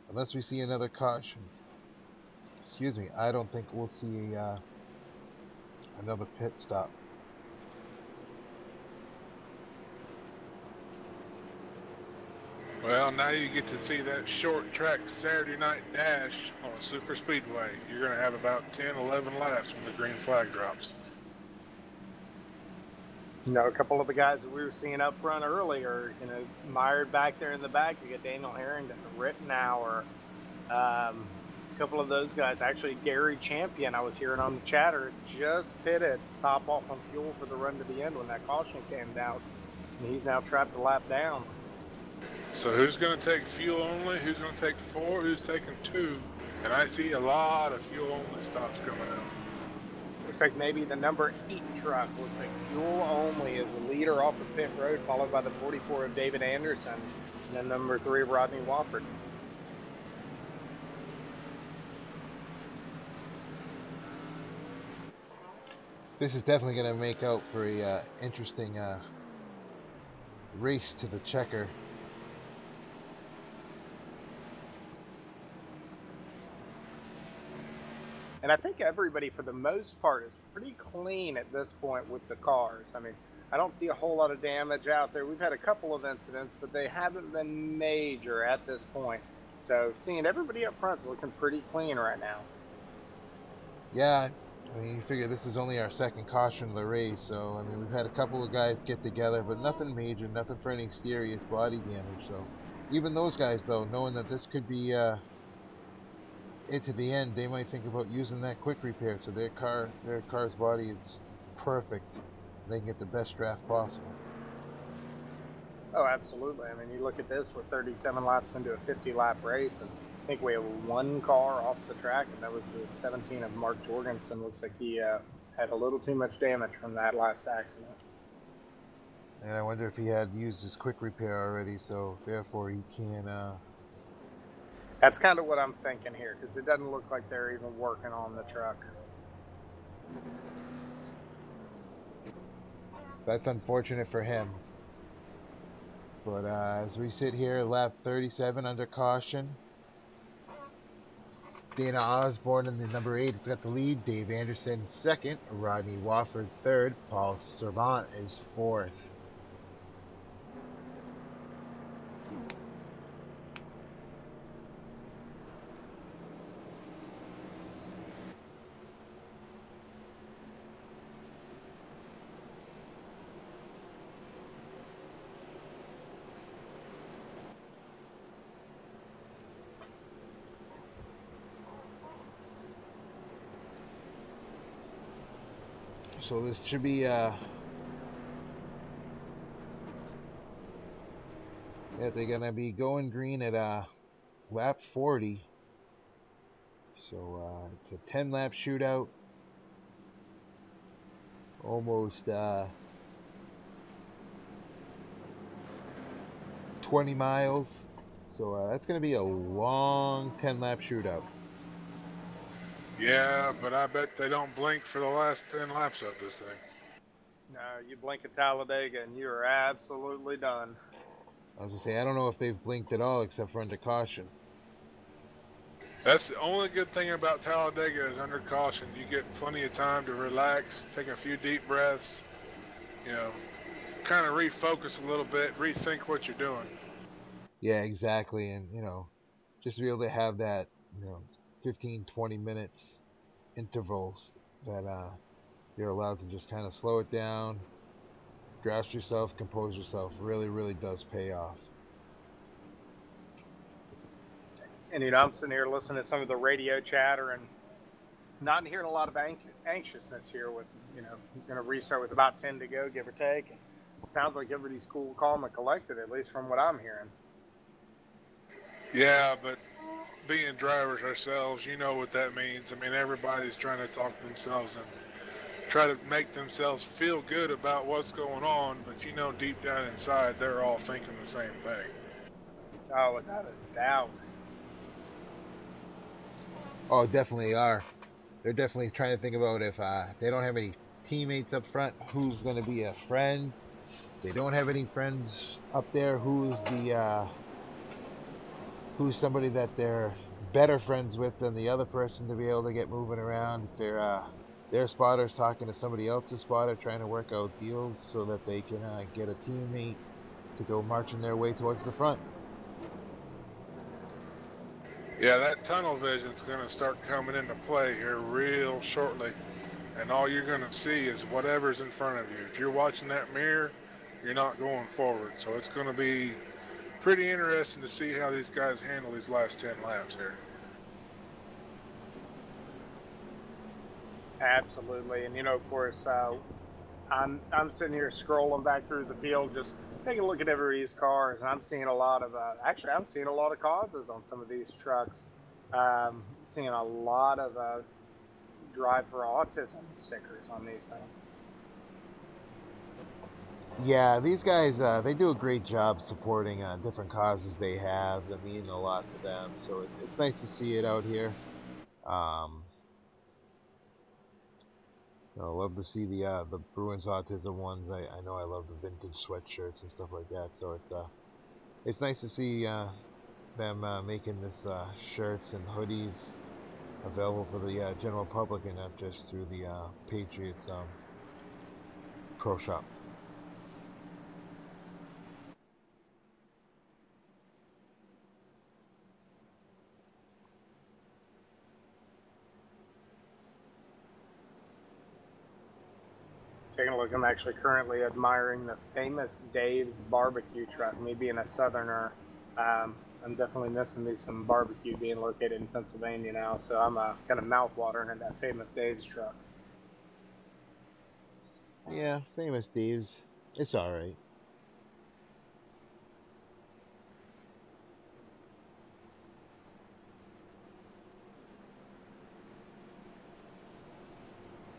unless we see another caution. Excuse me. I don't think we'll see another pit stop. Well, now you get to see that short track Saturday night dash on a super speedway. You're going to have about 10, 11 laps when the green flag drops. You know, a couple of the guys that we were seeing up front earlier, you know, mired back there in the back. You got Daniel Harrington, Rittenauer, a couple of those guys. Actually, Gary Champion, I was hearing on the chatter, just pitted top off on fuel for the run to the end when that caution came down. And he's now trapped a lap down. So who's going to take fuel only? Who's going to take 4? Who's taking 2? And I see a lot of fuel only stops coming out. Looks like maybe the number 8 truck. Looks like fuel only is the leader off the pit road, followed by the 44 of David Anderson, and then number 3 Rodney Wofford. This is definitely going to make out for a interesting race to the checker. And I think everybody, for the most part, is pretty clean at this point with the cars. I mean, I don't see a whole lot of damage out there. We've had a couple of incidents, but they haven't been major at this point. So seeing everybody up front is looking pretty clean right now. Yeah, I mean, you figure this is only our second caution of the race, so I mean, we've had a couple of guys get together, but nothing major, nothing for any serious body damage. So even those guys, though, knowing that this could be it to the end, they might think about using that quick repair so their car's body is perfect. They can get the best draft possible. Oh, absolutely. I mean, you look at this, we're 37 laps into a 50-lap race, and I think we have one car off the track, and that was the 17 of Mark Jorgensen. Looks like he had a little too much damage from that last accident. And I wonder if he had used his quick repair already, so therefore he can. That's kind of what I'm thinking here, because it doesn't look like they're even working on the truck. That's unfortunate for him. But as we sit here, lap 37 under caution. Dana Osborne in the number 8 has got the lead. Dave Anderson second. Rodney Wofford third. Paul Servant is fourth. So this should be yeah, they're gonna be going green at lap 40. So it's a 10-lap shootout. Almost 20 miles. So that's gonna be a long 10-lap shootout. Yeah, but I bet they don't blink for the last 10 laps of this thing. No, you blink at Talledega, and you are absolutely done. I was gonna say, I don't know if they've blinked at all except for under caution. That's the only good thing about Talledega is under caution. You get plenty of time to relax, take a few deep breaths, you know, kind of refocus a little bit, rethink what you're doing. Yeah, exactly. And, you know, just to be able to have that, 15, 20 minutes intervals that you're allowed to just kind of slow it down, grasp yourself, compose yourself, really, really does pay off. And, I'm sitting here listening to some of the radio chatter and not hearing a lot of anxiousness here with, going to restart with about 10 to go, give or take. It sounds like everybody's cool, calm, and collected, at least from what I'm hearing. Yeah, but being drivers ourselves, you know what that means. I mean, everybody's trying to talk themselves and try to make themselves feel good about what's going on, but deep down inside, they're all thinking the same thing. Oh, without a doubt. Oh, definitely are. They're definitely trying to think about if they don't have any teammates up front, who's going to be a friend. If they don't have any friends up there, who's somebody that they're better friends with than the other person to be able to get moving around. If their spotter's talking to somebody else's spotter, trying to work out deals so that they can get a teammate to go marching their way towards the front. Yeah, that tunnel vision's going to start coming into play here real shortly. And all you're going to see is whatever's in front of you. If you're watching that mirror, you're not going forward. So it's going to be pretty interesting to see how these guys handle these last 10 laps here. Absolutely. And, of course, I'm sitting here scrolling back through the field, just taking a look at everybody's cars, and I'm seeing a lot of actually I'm seeing a lot of causes on some of these trucks. Seeing a lot of Drive for Autism stickers on these things. Yeah, these guys, they do a great job supporting different causes they have that mean a lot to them. So it's nice to see it out here. I love to see the Bruins Autism ones. I know I love the vintage sweatshirts and stuff like that. So it's nice to see them making this shirts and hoodies available for the general public and not just through the Patriots Pro Shop. Taking a look, I'm actually currently admiring the famous Dave's barbecue truck. Me being a southerner, I'm definitely missing me some barbecue being located in Pennsylvania now, so I'm kind of mouth-watering at that famous Dave's truck. Yeah, famous Dave's. It's alright.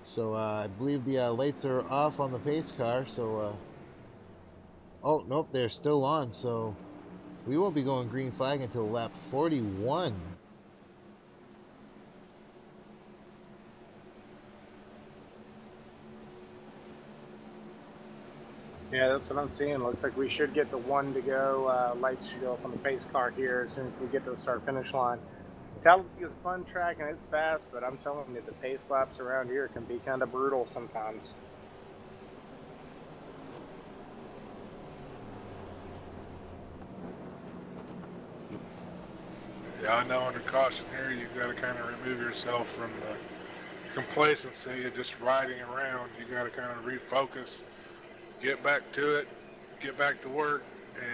So I believe the lights are off on the pace car, so oh nope, they're still on, so we won't be going green flag until lap 41. Yeah, that's what I'm seeing. Looks like we should get the one to go. Lights should go off on the pace car here as soon as we get to the start-finish line. Talledega is a fun track and it's fast, but I'm telling you, the pace laps around here can be kind of brutal sometimes. Yeah, I know under caution here, you've got to kind of remove yourself from the complacency of just riding around. You got to kind of refocus, get back to it, get back to work.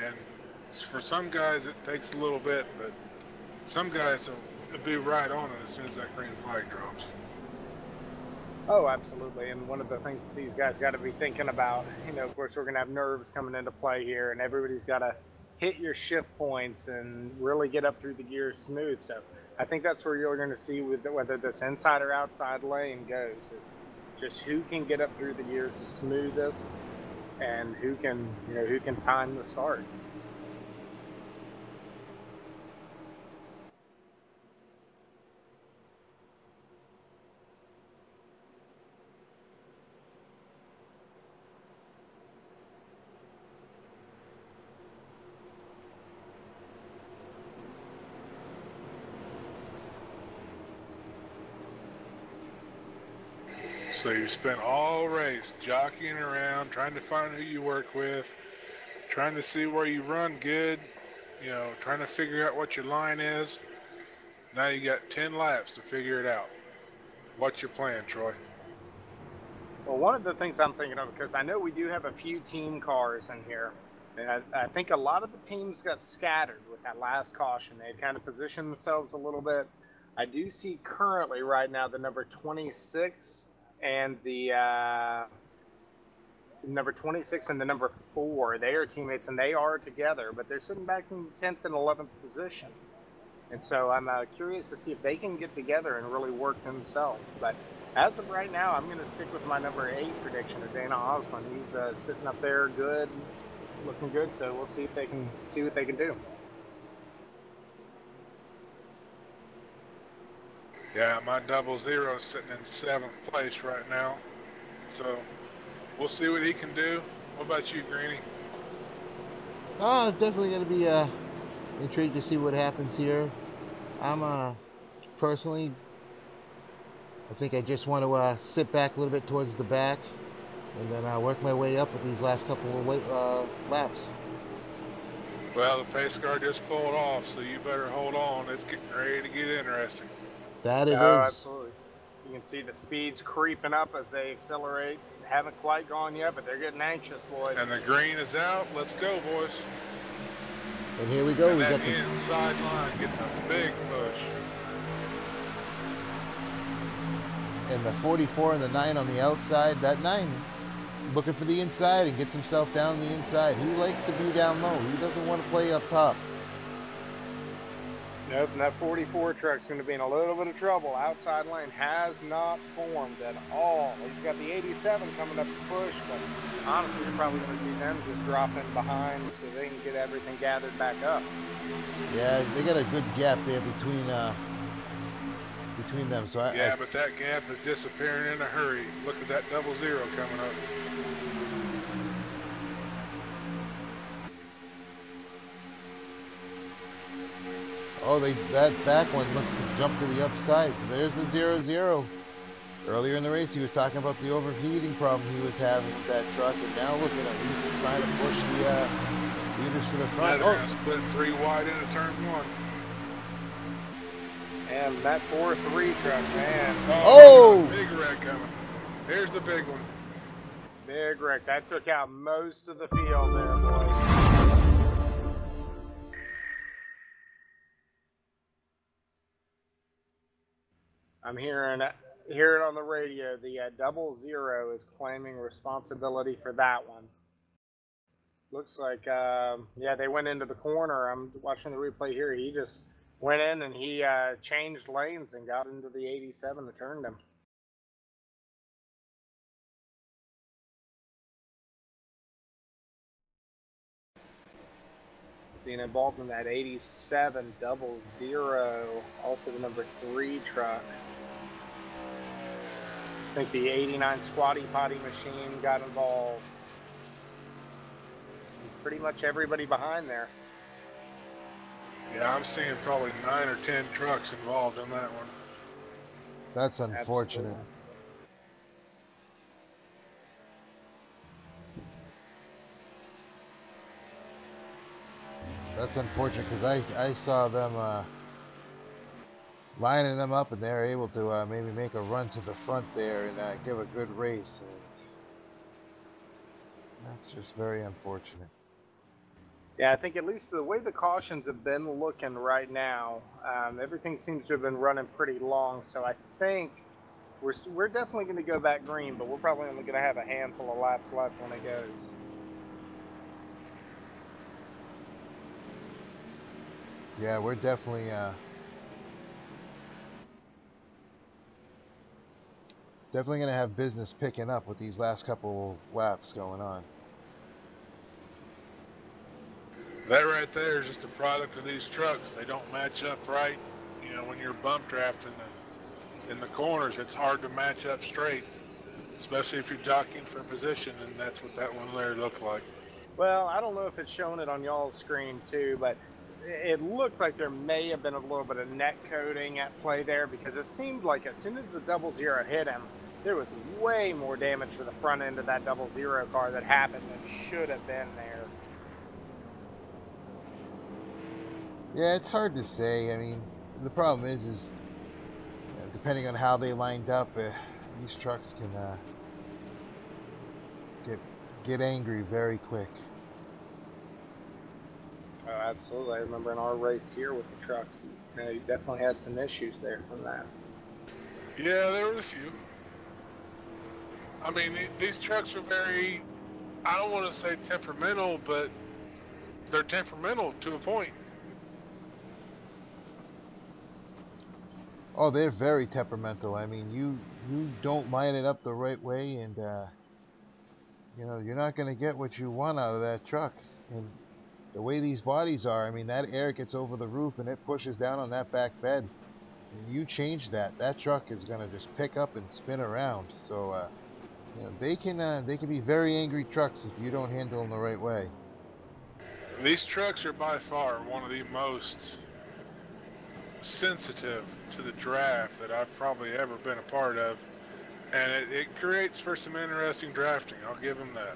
And for some guys, it takes a little bit, but some guys will be right on it as soon as that green flag drops. Oh, absolutely. And one of the things that these guys got to be thinking about, you know, of course, we're going to have nerves coming into play here, and everybody's got to hit your shift points and really get up through the gears smooth. So I think that's where you're going to see with whether this inside or outside lane goes, is just who can get up through the gears the smoothest and who can time the start. So you spent all race jockeying around, trying to find who you work with, trying to see where you run good, you know, trying to figure out what your line is. Now you got 10 laps to figure it out. What's your plan, Troy? Well, one of the things I'm thinking of, because I know we do have a few team cars in here, and I think a lot of the teams got scattered with that last caution. They had kind of positioned themselves a little bit. I do see currently right now the number 26 and the number 26 and the number 4. They are teammates and they are together, but they're sitting back in 10th and 11th position. And so I'm curious to see if they can get together and really work themselves. But as of right now, I'm going to stick with my number 8 prediction of Dana Osman. He's sitting up there good, looking good. So we'll see if they can see what they can do. Yeah, my 00 is sitting in 7th place right now. So we'll see what he can do. What about you, Greeny? Oh, it's definitely going to be intrigued to see what happens here. I'm personally, I think I just want to sit back a little bit towards the back and then work my way up with these last couple of laps. Well, the pace car just pulled off, so you better hold on. It's getting ready to get interesting. That it is. Absolutely. You can see the speeds creeping up as they accelerate. Haven't quite gone yet, but they're getting anxious, boys. And the green is out. Let's go, boys. And here we go. And We that got the inside line gets a big push. and the 44 and the 9 on the outside. That 9 looking for the inside and gets himself down the inside. He likes to be down low. He doesn't want to play up top. Nope, and that 44 truck's going to be in a little bit of trouble. Outside lane has not formed at all. He's got the 87 coming up to push, but honestly, you're probably going to see them just dropping behind so they can get everything gathered back up. Yeah, they got a good gap there between them. So but that gap is disappearing in a hurry. Look at that 00 coming up. Oh, that back one looks to jump to the upside. So there's the 0-0. Earlier in the race, he was talking about the overheating problem he was having with that truck, and now look at him. He's trying to push the leaders to the front. They're going to split 3 wide into turn 1. And that 4-3 truck, man. Oh! Big red coming. Here's the big one. Big wreck. That took out most of the field there, boys. I'm hearing it on the radio. The 00 is claiming responsibility for that one. Looks like, yeah, they went into the corner. I'm watching the replay here. He just went in and he changed lanes and got into the 87 that turned him. Seeing involved in that 87 00, also the number 3 truck. I think the 89 Squatty Potty machine got involved. And pretty much everybody behind there. Yeah, I'm seeing probably 9 or 10 trucks involved in that one. That's unfortunate. Absolutely. That's unfortunate because I saw them lining them up and they're able to maybe make a run to the front there and give a good race. And that's just very unfortunate. Yeah, I think at least the way the cautions have been looking right now, everything seems to have been running pretty long. So I think we're definitely going to go back green, but we're probably only going to have a handful of laps left when it goes. Yeah, we're definitely definitely going to have business picking up with these last couple laps going on. That right there is just a product of these trucks. They don't match up right. You know, when you're bump drafting in the corners, it's hard to match up straight, especially if you're jockeying for position, and that's what that one there looked like. Well, I don't know if it's showing it on y'all's screen too, but it looked like there may have been a little bit of net coating at play there, because it seemed like as soon as the 00 hit him, there was way more damage to the front end of that 00 car that happened than should have been there. Yeah, it's hard to say. I mean, the problem is you know, depending on how they lined up, these trucks can get angry very quick. Oh, absolutely. I remember in our race here with the trucks, you know, you definitely had some issues there from that. Yeah, there were a few. I mean, these trucks are very, I don't want to say temperamental, but they're temperamental to a point. Oh, they're very temperamental. I mean, you don't line it up the right way, and you know, you're not going to get what you want out of that truck. And the way these bodies are, I mean, that air gets over the roof and it pushes down on that back bed. And you change that truck is going to just pick up and spin around. So you know, they can be very angry trucks if you don't handle them the right way. These trucks are by far one of the most sensitive to the draft that I've probably ever been a part of, and it creates for some interesting drafting. I'll give them that.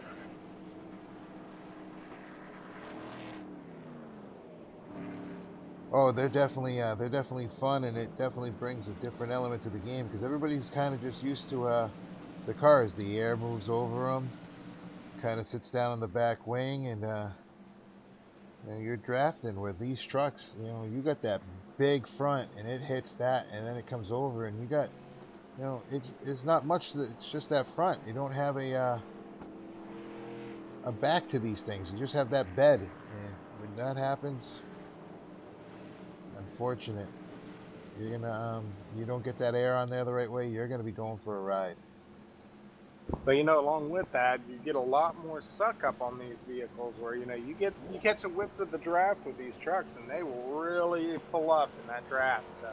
Oh, they're definitely fun, and it definitely brings a different element to the game because everybody's kind of just used to the cars. The air moves over them, kind of sits down on the back wing, and you know, you're drafting with these trucks. You know, you got that big front, and it hits that, and then it comes over, and you got, you know, it's not much. It's just that front. You don't have a back to these things. You just have that bed, and when that happens, unfortunate. You're gonna you don't get that air on there the right way, you're gonna be going for a ride. But you know, along with that, you get a lot more suck up on these vehicles, where you know you catch a whiff of the draft with these trucks, and they will really pull up in that draft. So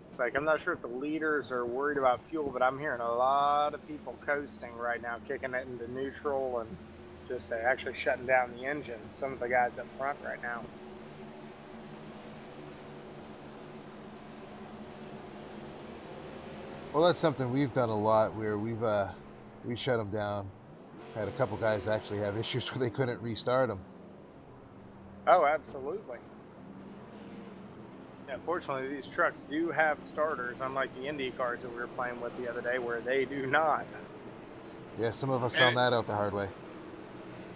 it's like, I'm not sure if the leaders are worried about fuel, but I'm hearing a lot of people coasting right now, kicking it into neutral and just actually shutting down the engine. Some of the guys up front right now. Well, that's something we've done a lot, where we shut them down. Had a couple guys actually have issues where they couldn't restart them. Oh, absolutely. Yeah, fortunately, these trucks do have starters, unlike the Indy cars that we were playing with the other day, where they do not. Yeah, some of us found that out the hard way.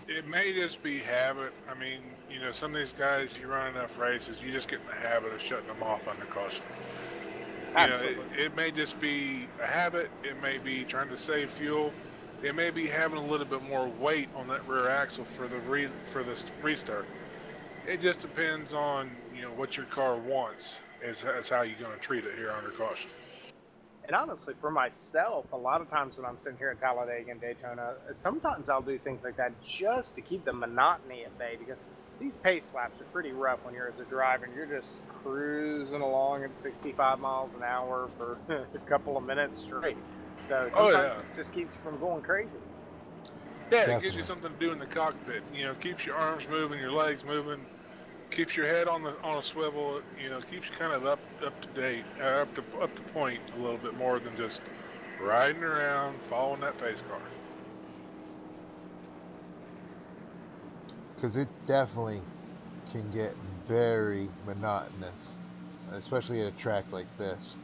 It may just be habit. I mean, you know, some of these guys, you run enough races, you just get in the habit of shutting them off under caution. Absolutely. You know, it may just be a habit. It may be trying to save fuel. It may be having a little bit more weight on that rear axle for the restart. It just depends on, you know, what your car wants is how you're going to treat it here under caution. And honestly, for myself, a lot of times when I'm sitting here at Talledega and Daytona, sometimes I'll do things like that just to keep the monotony at bay, because these pace laps are pretty rough when you're as a driver and you're just cruising along at 65 miles an hour for a couple of minutes straight. So sometimes it just keeps you from going crazy. Yeah, Definitely. it gives you something to do in the cockpit. You know, keeps your arms moving, your legs moving, keeps your head on a swivel. You know, keeps you kind of up to date, up to point a little bit more than just riding around following that pace car. Because it definitely can get very monotonous, especially at a track like this.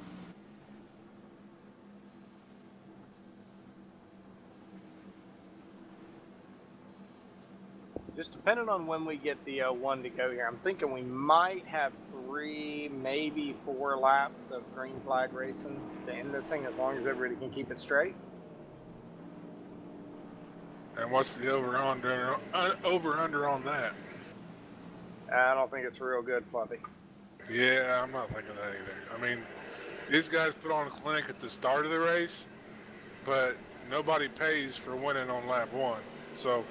Just depending on when we get the one to go here, I'm thinking we might have 3, maybe 4 laps of green flag racing to end this thing, as long as everybody can keep it straight. And what's the over under on that? I don't think it's real good, Fluffy. Yeah, I'm not thinking that either. I mean, these guys put on a clinic at the start of the race, but nobody pays for winning on lap 1. So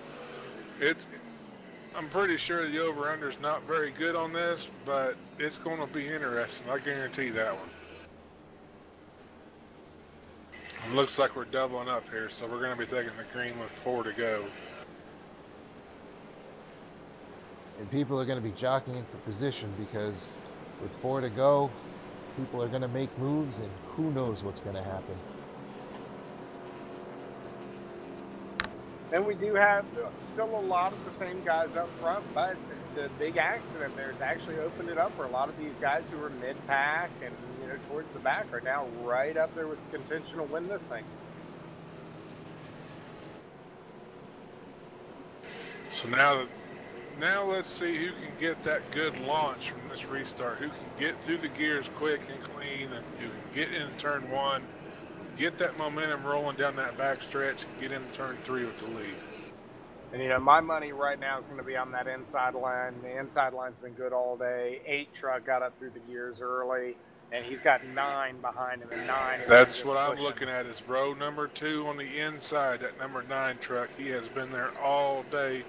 I'm pretty sure the over-under is not very good on this, but it's going to be interesting. I guarantee that one. It looks like we're doubling up here, so we're going to be taking the green with 4 to go. And people are going to be jockeying for position, because with 4 to go, people are going to make moves, and who knows what's going to happen. And we do have still a lot of the same guys up front, but the big accident there's actually opened it up for a lot of these guys who are mid-pack and, you know, towards the back are now right up there with contention to win this thing. So now let's see who can get that good launch from this restart. Who can get through the gears quick and clean, and who can get into turn 1, get that momentum rolling down that back stretch, and get into turn 3 with the lead. And, you know, my money right now is going to be on that inside line. The inside line's been good all day. 8 truck got up through the gears early, and he's got 9 behind him, and 9 is That's what I'm pushing. looking at, is row number 2 on the inside, that number 9 truck. He has been there all day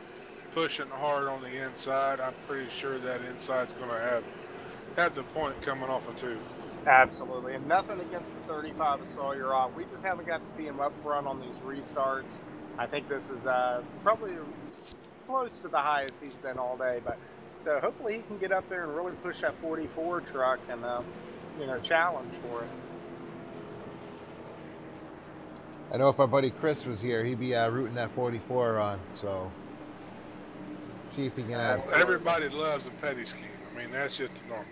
pushing hard on the inside. I'm pretty sure that inside's going to have the point coming off of 2. Absolutely, and nothing against the 35 of Sawyer off. We just haven't got to see him up front on these restarts. I think this is probably close to the highest he's been all day. But so hopefully he can get up there and really push that 44 truck and you know, challenge for it. I know if our buddy Chris was here, he'd be rooting that 44 on. So see if he can. Everybody loves a petty scheme. I mean, that's just normal.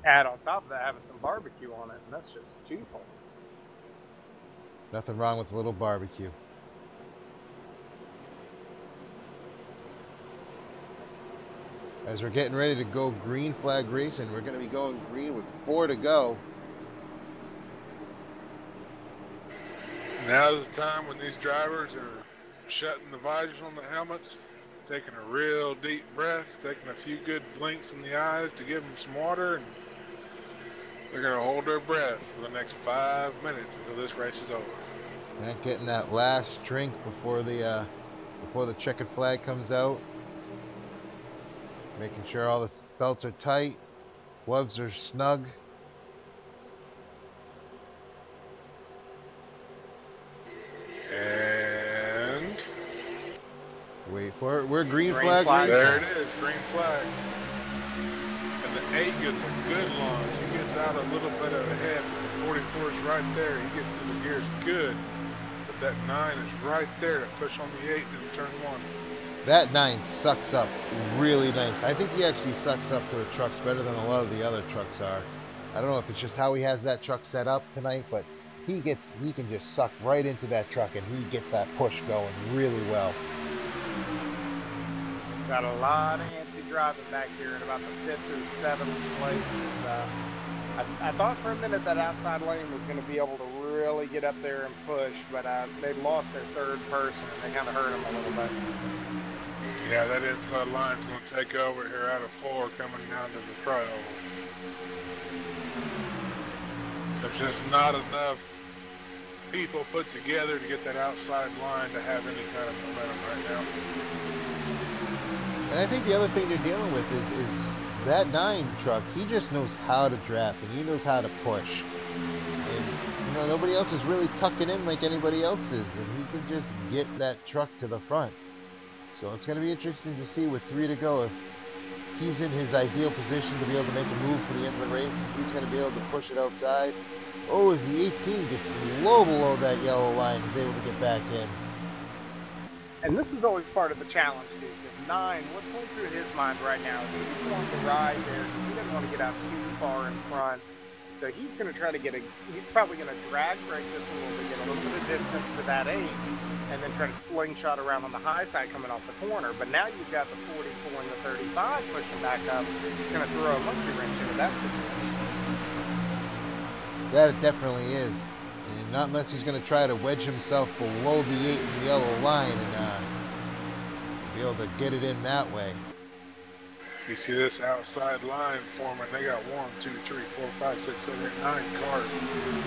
Add on top of that, having some barbecue on it, and that's just twofold. Nothing wrong with a little barbecue. As we're getting ready to go green flag racing, we're going to be going green with 4 to go. Now's the time when these drivers are shutting the visors on the helmets, taking a real deep breath, taking a few good blinks in the eyes to give them some water, and they're going to hold their breath for the next 5 minutes until this race is over. And getting that last drink before the checkered flag comes out. Making sure all the belts are tight, gloves are snug. And Wait for it. We're green Green flag. flag. racing. there it is, green flag. And the 8 gets a good launch. He gets out a little bit ahead, but the 44 is right there. He gets through the gears good. But that 9 is right there to push on the 8 in turn 1. That 9 sucks up really nice. I think he actually sucks up to the trucks better than a lot of the other trucks are. I don't know if it's just how he has that truck set up tonight, but he can just suck right into that truck and he gets that push going really well. Got a lot of antsy driving back here in about the 5th or 7th places. I thought for a minute that outside lane was going to be able to really get up there and push, but they lost their third person and they kind of hurt them a little bit. Yeah, that inside line's going to take over here out of 4 coming down to the trioval. There's just not enough people put together to get that outside line to have any kind of momentum right now. And I think the other thing they're dealing with is that 9 truck, he just knows how to draft and he knows how to push. And, you know, nobody else is really tucking in like anybody else is, and he can just get that truck to the front. So it's going to be interesting to see with 3 to go if he's in his ideal position to be able to make a move for the end of the race. If he's going to be able to push it outside. Oh, as the 18 gets low below that yellow line, he's able to get back in. And this is always part of the challenge, too, because 9, what's going through his mind right now is he's wanting to ride there because he doesn't want to get out too far in front. So he's going to try to he's probably going to drag brake this a little bit, get a little bit of distance to that 8, and then try to slingshot around on the high side coming off the corner. But now you've got the 44 and the 35 pushing back up. He's going to throw a monkey wrench into that situation. That it definitely is. And not unless he's going to try to wedge himself below the 8 in the yellow line and be able to get it in that way. You see this outside line forming, they got 1, 2, 3, 4, 5, 6, 7, 8, 9 cars.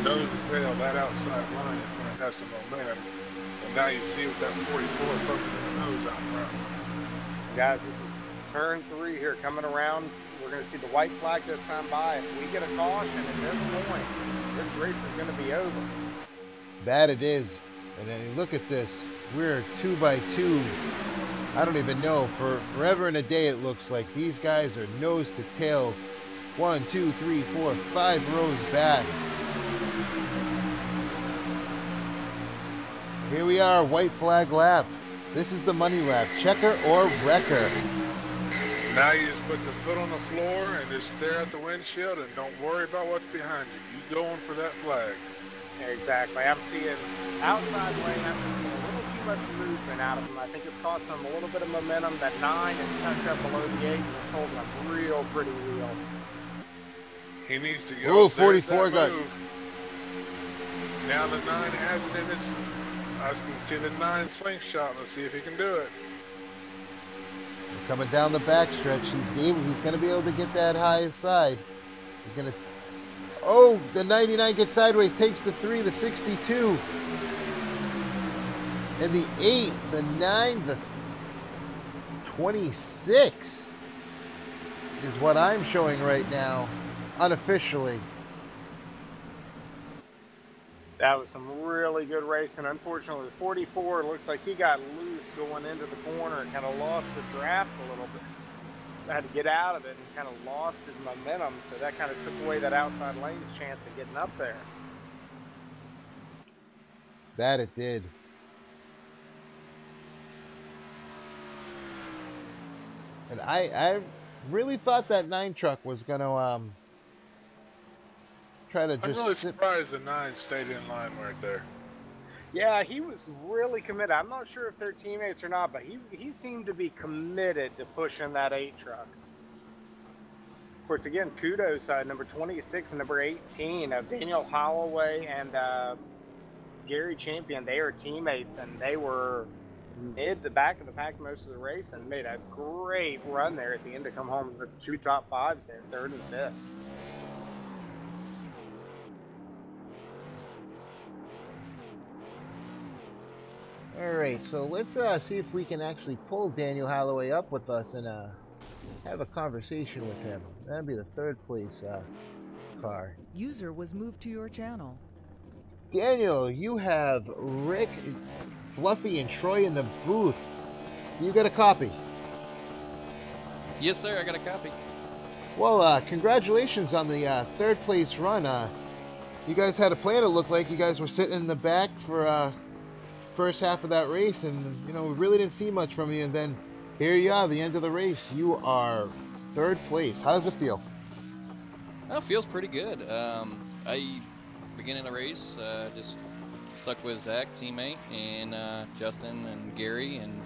Nose to tail, that outside line is going to have some momentum. And now you see with that 44 poking his nose out front. Guys, this is turn 3 here coming around. We're going to see the white flag this time by. If we get a caution at this point, this race is going to be over. That it is. And then look at this. We're 2 by 2. I don't even know. For forever and a day it looks like. These guys are nose to tail. 1, 2, 3, 4, 5 rows back. Here we are, white flag lap. This is the money lap. Checker or wrecker. Now you just put the foot on the floor and just stare at the windshield and don't worry about what's behind you. You going for that flag. Yeah, exactly. I'm seeing outside lane. I'm just seeing a little too much movement out of him. I think it's costing him a little bit of momentum. That 9 is tucked up below the 8 and it's holding him real pretty real. He needs to go. Oh, 44 got. Now the 9 has it in his. I can see the 9 slingshot. Let's see if he can do it. Coming down the backstretch, he's going to be able to get that high side. He's going to. Oh, the 99 gets sideways, takes the 3, the 62. And the 8, the 9, the 26 is what I'm showing right now, unofficially. That was some really good racing. Unfortunately, the 44 looks like he got loose going into the corner and kind of lost the draft a little bit. Had to get out of it and kind of lost his momentum, so that kind of took away that outside lane's chance of getting up there. That it did. And I really thought that 9 truck was going to try to just. I'm really surprised the 9 stayed in line right there. Yeah, he was really committed. I'm not sure if they're teammates or not, but he seemed to be committed to pushing that 8 truck. Of course, again, kudos number 26 and number 18 of Daniel Holloway and Gary Champion. They are teammates, and they were mid the back of the pack most of the race and made a great run there at the end to come home with 2 top 5s there, 3rd and 5th. Alright, so let's see if we can actually pull Daniel Holloway up with us and have a conversation with him. That'd be the 3rd place car. User was moved to your channel. Daniel, you have Rick, Fluffy, and Troy in the booth. You got a copy? Yes, sir, I got a copy. Well, congratulations on the 3rd place run. You guys had a plan, it looked like. You guys were sitting in the back for first half of that race, and we really didn't see much from you. And then here you are, the end of the race. You are third place. How does it feel? Well, it feels pretty good. I beginning the race just stuck with Zach, teammate, and Justin and Gary, and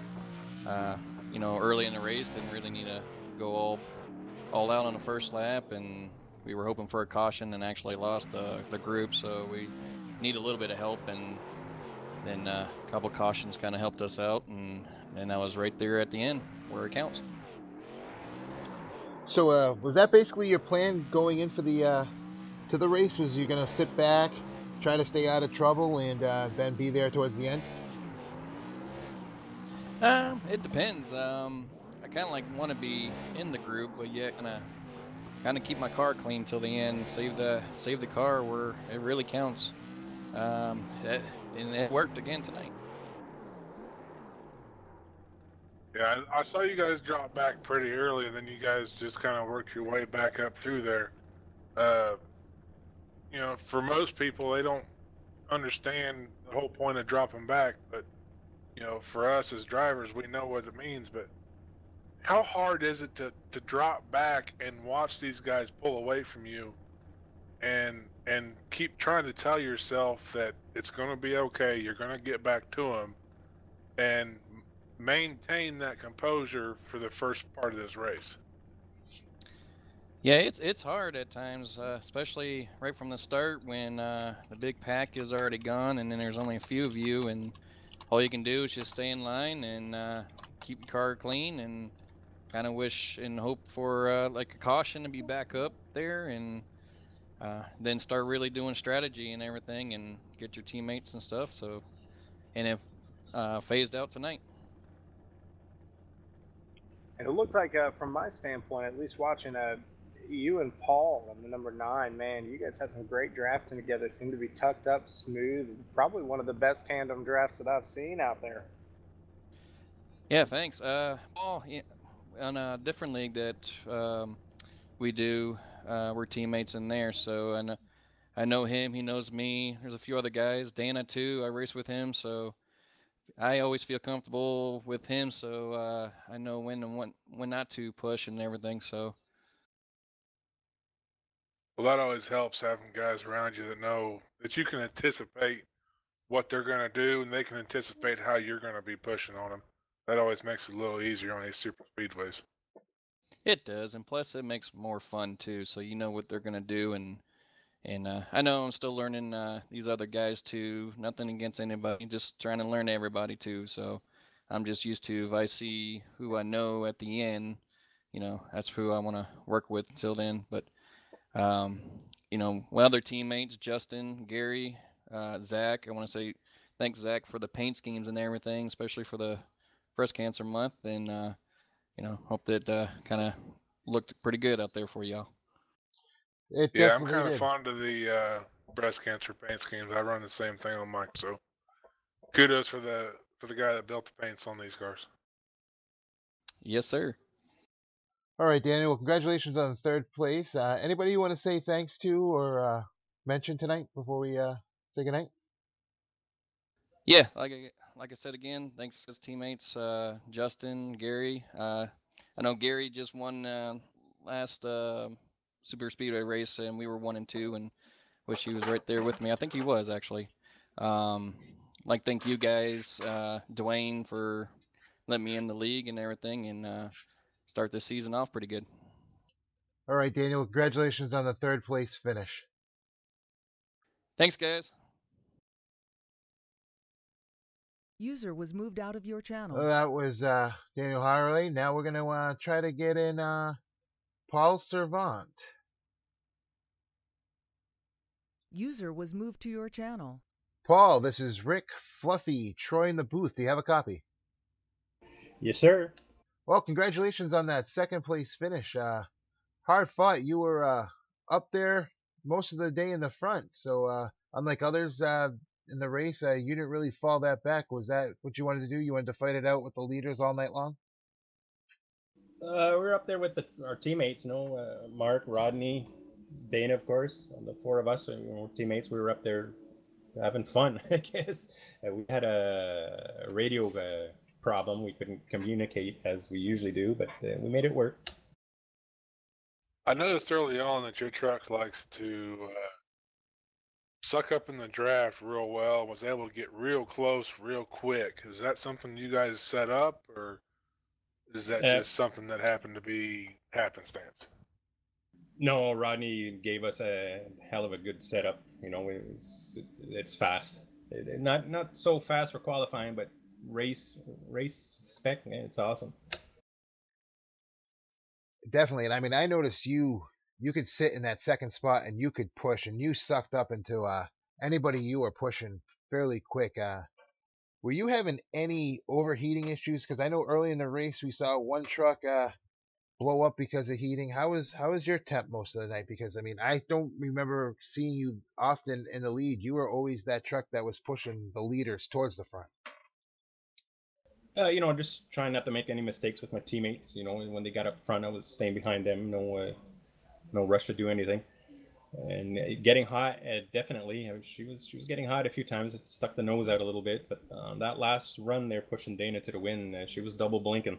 early in the race didn't really need to go all out on the first lap, and we were hoping for a caution and actually lost the group, so we need a little bit of help, and then a couple cautions kind of helped us out, and I was right there at the end where it counts. So was that basically your plan going in for the to the race? Was you gonna sit back, try to stay out of trouble, and then be there towards the end? It depends. I kind of like want to be in the group, but yet kind of keep my car clean till the end. Save the car where it really counts. And it worked again tonight. Yeah, I saw you guys drop back pretty early, and then you guys just kind of worked your way back up through there. For most people, they don't understand the whole point of dropping back, but for us as drivers, we know what it means. But how hard is it to drop back and watch these guys pull away from you, and keep trying to tell yourself that it's going to be okay, you're going to get back to them, and maintain that composure for the first part of this race? Yeah, it's hard at times, especially right from the start when the big pack is already gone, and then there's only a few of you, and all you can do is just stay in line and keep your car clean, and kind of wish and hope for like a caution to be back up there, and then start really doing strategy and everything, and get your teammates and stuff. So, and it phased out tonight. And it looked like, from my standpoint, at least watching you and Paul on the number 9, man, you guys had some great drafting together. Seemed to be tucked up, smooth. Probably one of the best tandem drafts that I've seen out there. Yeah, thanks. Paul, yeah, on a different league that we do, we're teammates in there. So I know him. He knows me. There's a few other guys. Dana too. I race with him, so I always feel comfortable with him. So I know when and when not to push and everything. So Well, that always helps, having guys around you that know that you can anticipate what they're going to do, and they can anticipate how you're going to be pushing on them. That always makes it a little easier on these super speedways. it does, and plus it makes more fun too. So you know what they're gonna do, and I know I'm still learning these other guys too. Nothing against anybody, just trying to learn everybody too. So I'm just used to if I see who I know at the end, that's who I want to work with until then. But um, my other teammates, Justin, Gary, Zach, I want to say thanks Zach for the paint schemes and everything, especially for the breast cancer month, and hope that kind of looked pretty good out there for y'all. It Yeah, I'm definitely kind of did. fond of the breast cancer paint schemes. I run the same thing on mine, so kudos for the guy that built the paints on these cars. Yes, sir. All right, Daniel. Well, congratulations on third place. Anybody you want to say thanks to or mention tonight before we say goodnight? Yeah, like I said again, thanks to his teammates, Justin, Gary. I know Gary just won last super speedway race, and we were 1 and 2, and wish he was right there with me. I think he was actually. Um, thank you guys, Dwayne, for letting me in the league and everything, and start this season off pretty good. All right, Daniel. Congratulations on the third place finish. Thanks, guys. User was moved out of your channel. That was Daniel Harley. Now we're going to try to get in Paul Servant. User was moved to your channel. Paul, this is Rick, Fluffy, Troy in the booth. Do you have a copy? Yes, sir. Well, congratulations on that second place finish. Hard fought. You were up there most of the day in the front. So unlike others in the race, you didn't really fall that back. Was that what you wanted to do? You wanted to fight it out with the leaders all night long? We're up there with our teammates, Mark, Rodney, Dana, of course. The four of us, teammates. We were up there having fun, I guess. We had a radio problem. We couldn't communicate as we usually do, but we made it work. I noticed early on that your truck likes to suck up in the draft real well, was able to get real close real quick. Is that something you guys set up, or is that Uh, just something that happened to be happenstance? no, Rodney gave us a hell of a good setup. You know, it's fast. Not so fast for qualifying, but race spec, it's awesome. Definitely. And I mean, I noticed you could sit in that second spot and you could push, and you sucked up into anybody you were pushing fairly quick. Were you having any overheating issues? Because I know early in the race we saw one truck blow up because of heating. How was your temp most of the night? Because I mean, I don't remember seeing you often in the lead. You were always that truck that was pushing the leaders towards the front. You know, just trying not to make any mistakes with my teammates. You know, when they got up front, I was staying behind them. No rush to do anything. And getting hot, definitely. She was getting hot a few times. It stuck the nose out a little bit, but that last run there, pushing Dana to the win, she was double blinking.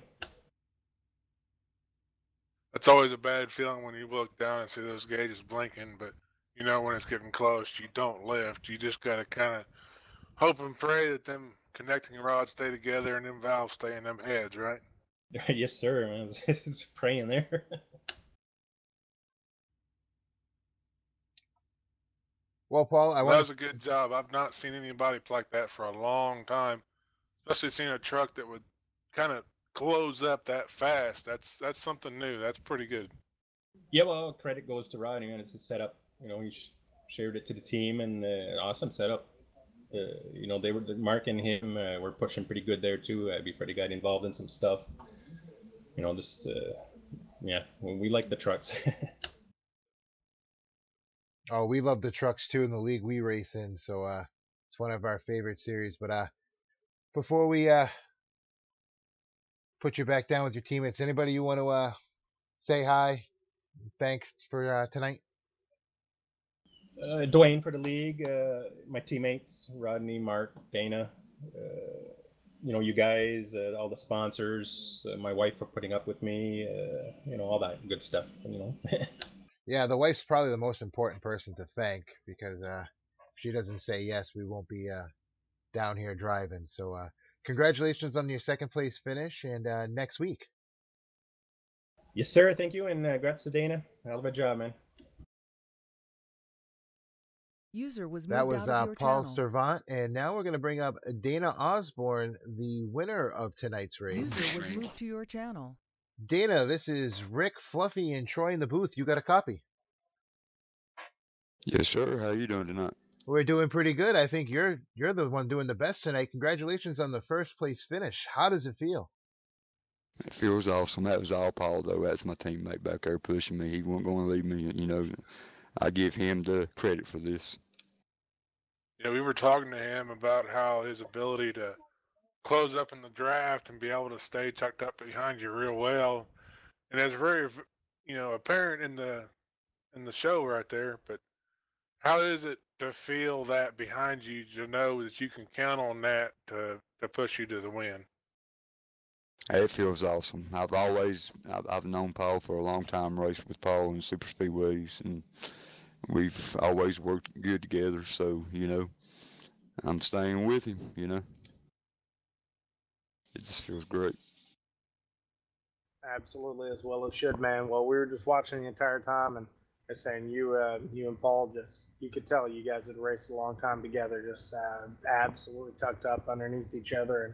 It's always a bad feeling when you look down and see those gauges blinking, but you know when it's getting close, you don't lift. You just got to kind of hope and pray that them connecting rods stay together and them valves stay in them heads, right? Yes, sir. I was praying there. Well, Paul, That was a good job. I've not seen anybody like that for a long time, especially seeing a truck that would kind of close up that fast. That's something new. That's pretty good. Yeah, well, credit goes to Rodney, man. It's his setup. You know, he shared it to the team, and awesome setup. You know, they were marking him. We're pushing pretty good there too. Before they got involved in some stuff. You know, just yeah, we like the trucks. Oh, we love the trucks too in the league we race in, so it's one of our favorite series. But before we put you back down with your teammates, anybody you want to say hi? Thanks for tonight. Dwayne for the league, my teammates, Rodney, Mark, Dana, you know, you guys, all the sponsors, my wife for putting up with me, you know, all that good stuff, you know. Yeah, the wife's probably the most important person to thank because if she doesn't say yes, we won't be down here driving. So congratulations on your second place finish and next week. Yes, sir. Thank you. And congrats to Dana. Hell of a job, man. User was moved That was out of your Paul channel. Servant. And now we're going to bring up Dana Osborne, the winner of tonight's race. User was moved to your channel. Dana, this is Rick, Fluffy, and Troy in the booth. You got a copy? Yes, sir. How you doing tonight? We're doing pretty good. I think you're the one doing the best tonight. Congratulations on the first place finish. How does it feel? It feels awesome. That was all Paul, though. That's my teammate back there pushing me. He wasn't going to leave me. You know, I give him the credit for this. Yeah, we were talking to him about how his ability to close up in the draft and be able to stay tucked up behind you real well, and it's very, you know, apparent in the show right there. But how is it to feel that behind you, to know that you can count on that to push you to the win? It feels awesome. I've known Paul for a long time, raced with Paul in super speedways, and we've always worked good together. So, you know, I'm staying with him, you know. It just feels great. Absolutely, as well as should, man. Well, we were just watching the entire time, and they're saying you and Paul, just you could tell you guys had raced a long time together, just absolutely tucked up underneath each other, and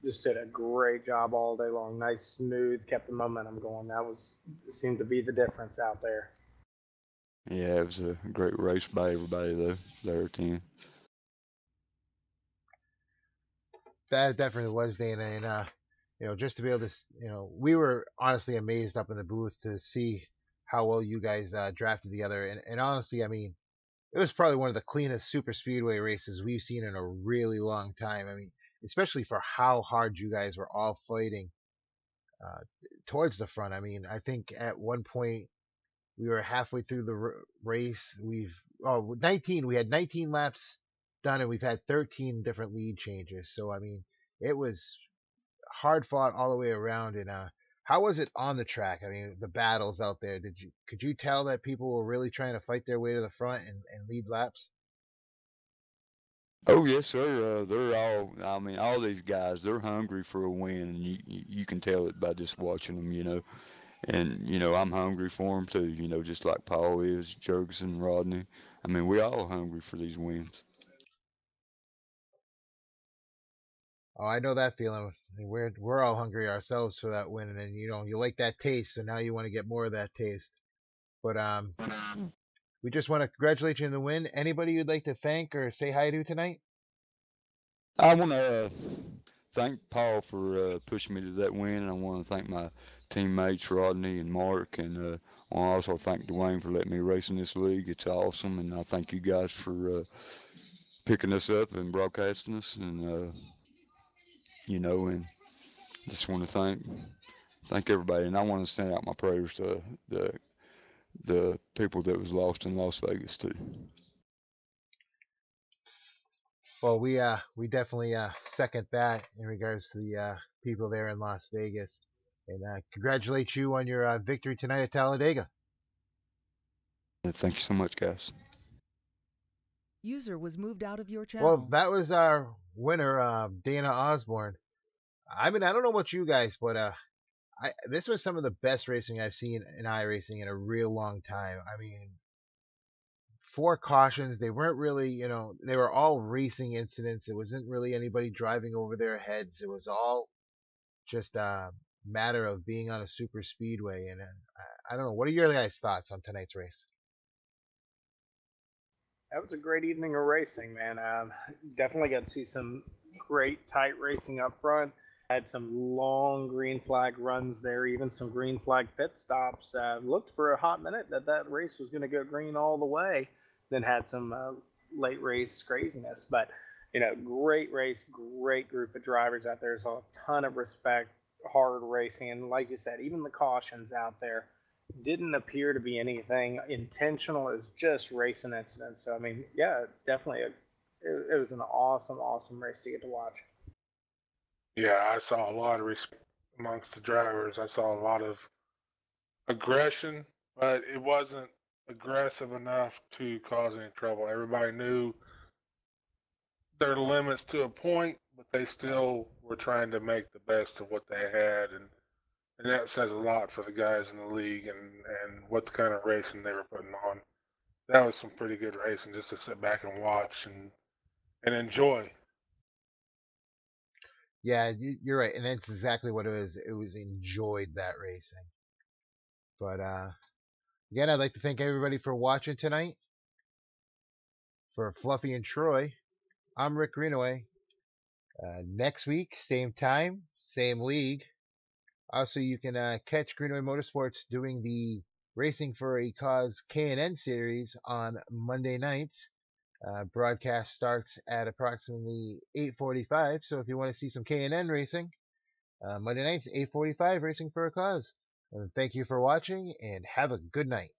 just did a great job all day long. Nice, smooth, kept the momentum going. Seemed to be the difference out there. Yeah, it was a great race by everybody, though, there at the end. That definitely was, Dana. And, you know, just to be able to, you know, we were honestly amazed up in the booth to see how well you guys drafted together. And honestly, I mean, it was probably one of the cleanest super speedway races we've seen in a really long time. I mean, especially for how hard you guys were all fighting towards the front. I mean, I think at one point we were halfway through the race. We had 19 laps done it. We've had 13 different lead changes. So, I mean, it was hard fought all the way around. And how was it on the track? I mean, the battles out there. Could you tell that people were really trying to fight their way to the front and lead laps? Oh yes, sir. They're all. I mean, all these guys. They're hungry for a win, and you can tell it by just watching them. And I'm hungry for them too. Just like Paul is, Jurgensen, Rodney. I mean, we all hungry for these wins. Oh, I know that feeling. I mean, we're all hungry ourselves for that win, and you like that taste, so now you want to get more of that taste. But we just want to congratulate you on the win. Anybody you'd like to thank or say hi to tonight? I want to thank Paul for pushing me to that win, and I want to thank my teammates Rodney and Mark, and I want to also thank Dwayne for letting me race in this league. It's awesome, and I thank you guys for picking us up and broadcasting us, and and just want to thank everybody, and I want to send out my prayers to the people that was lost in Las Vegas too. Well, we definitely second that in regards to the people there in Las Vegas, and congratulate you on your victory tonight at Talledega. Thank you so much, guys. User was moved out of your channel. Well, that was our winner, Dana Osborne. I mean, I don't know about you guys, but this was some of the best racing I've seen in iRacing in a real long time. I mean, 4 cautions. They weren't really, they were all racing incidents. It wasn't really anybody driving over their heads. It was all just a matter of being on a super speedway. And I don't know. What are your guys' thoughts on tonight's race? That was a great evening of racing, man. Definitely got to see some great tight racing up front. Had some long green flag runs there, even some green flag pit stops. Looked for a hot minute that race was going to go green all the way. Then had some late race craziness. But, great race, great group of drivers out there. There's a ton of respect, hard racing. And like you said, even the cautions out there didn't appear to be anything intentional. It was just racing incidents. So, I mean, yeah, definitely it was an awesome, awesome race to get to watch. Yeah, I saw a lot of respect amongst the drivers. I saw a lot of aggression, but it wasn't aggressive enough to cause any trouble. Everybody knew their limits to a point, but they still were trying to make the best of what they had, and that says a lot for the guys in the league and what kind of racing they were putting on. That was some pretty good racing just to sit back and watch and enjoy. Yeah, you're right, and that's exactly what it was. It was enjoyed that racing. But again, I'd like to thank everybody for watching tonight. For Fluffy and Troy, I'm Rick Greenaway. Next week, same time, same league. Also, you can catch Greenaway Motorsports doing the Racing for a Cause K&N series on Monday nights. Broadcast starts at approximately 8:45. So if you want to see some K&N racing, Monday nights 8:45, Racing for a Cause. Thank you for watching and have a good night.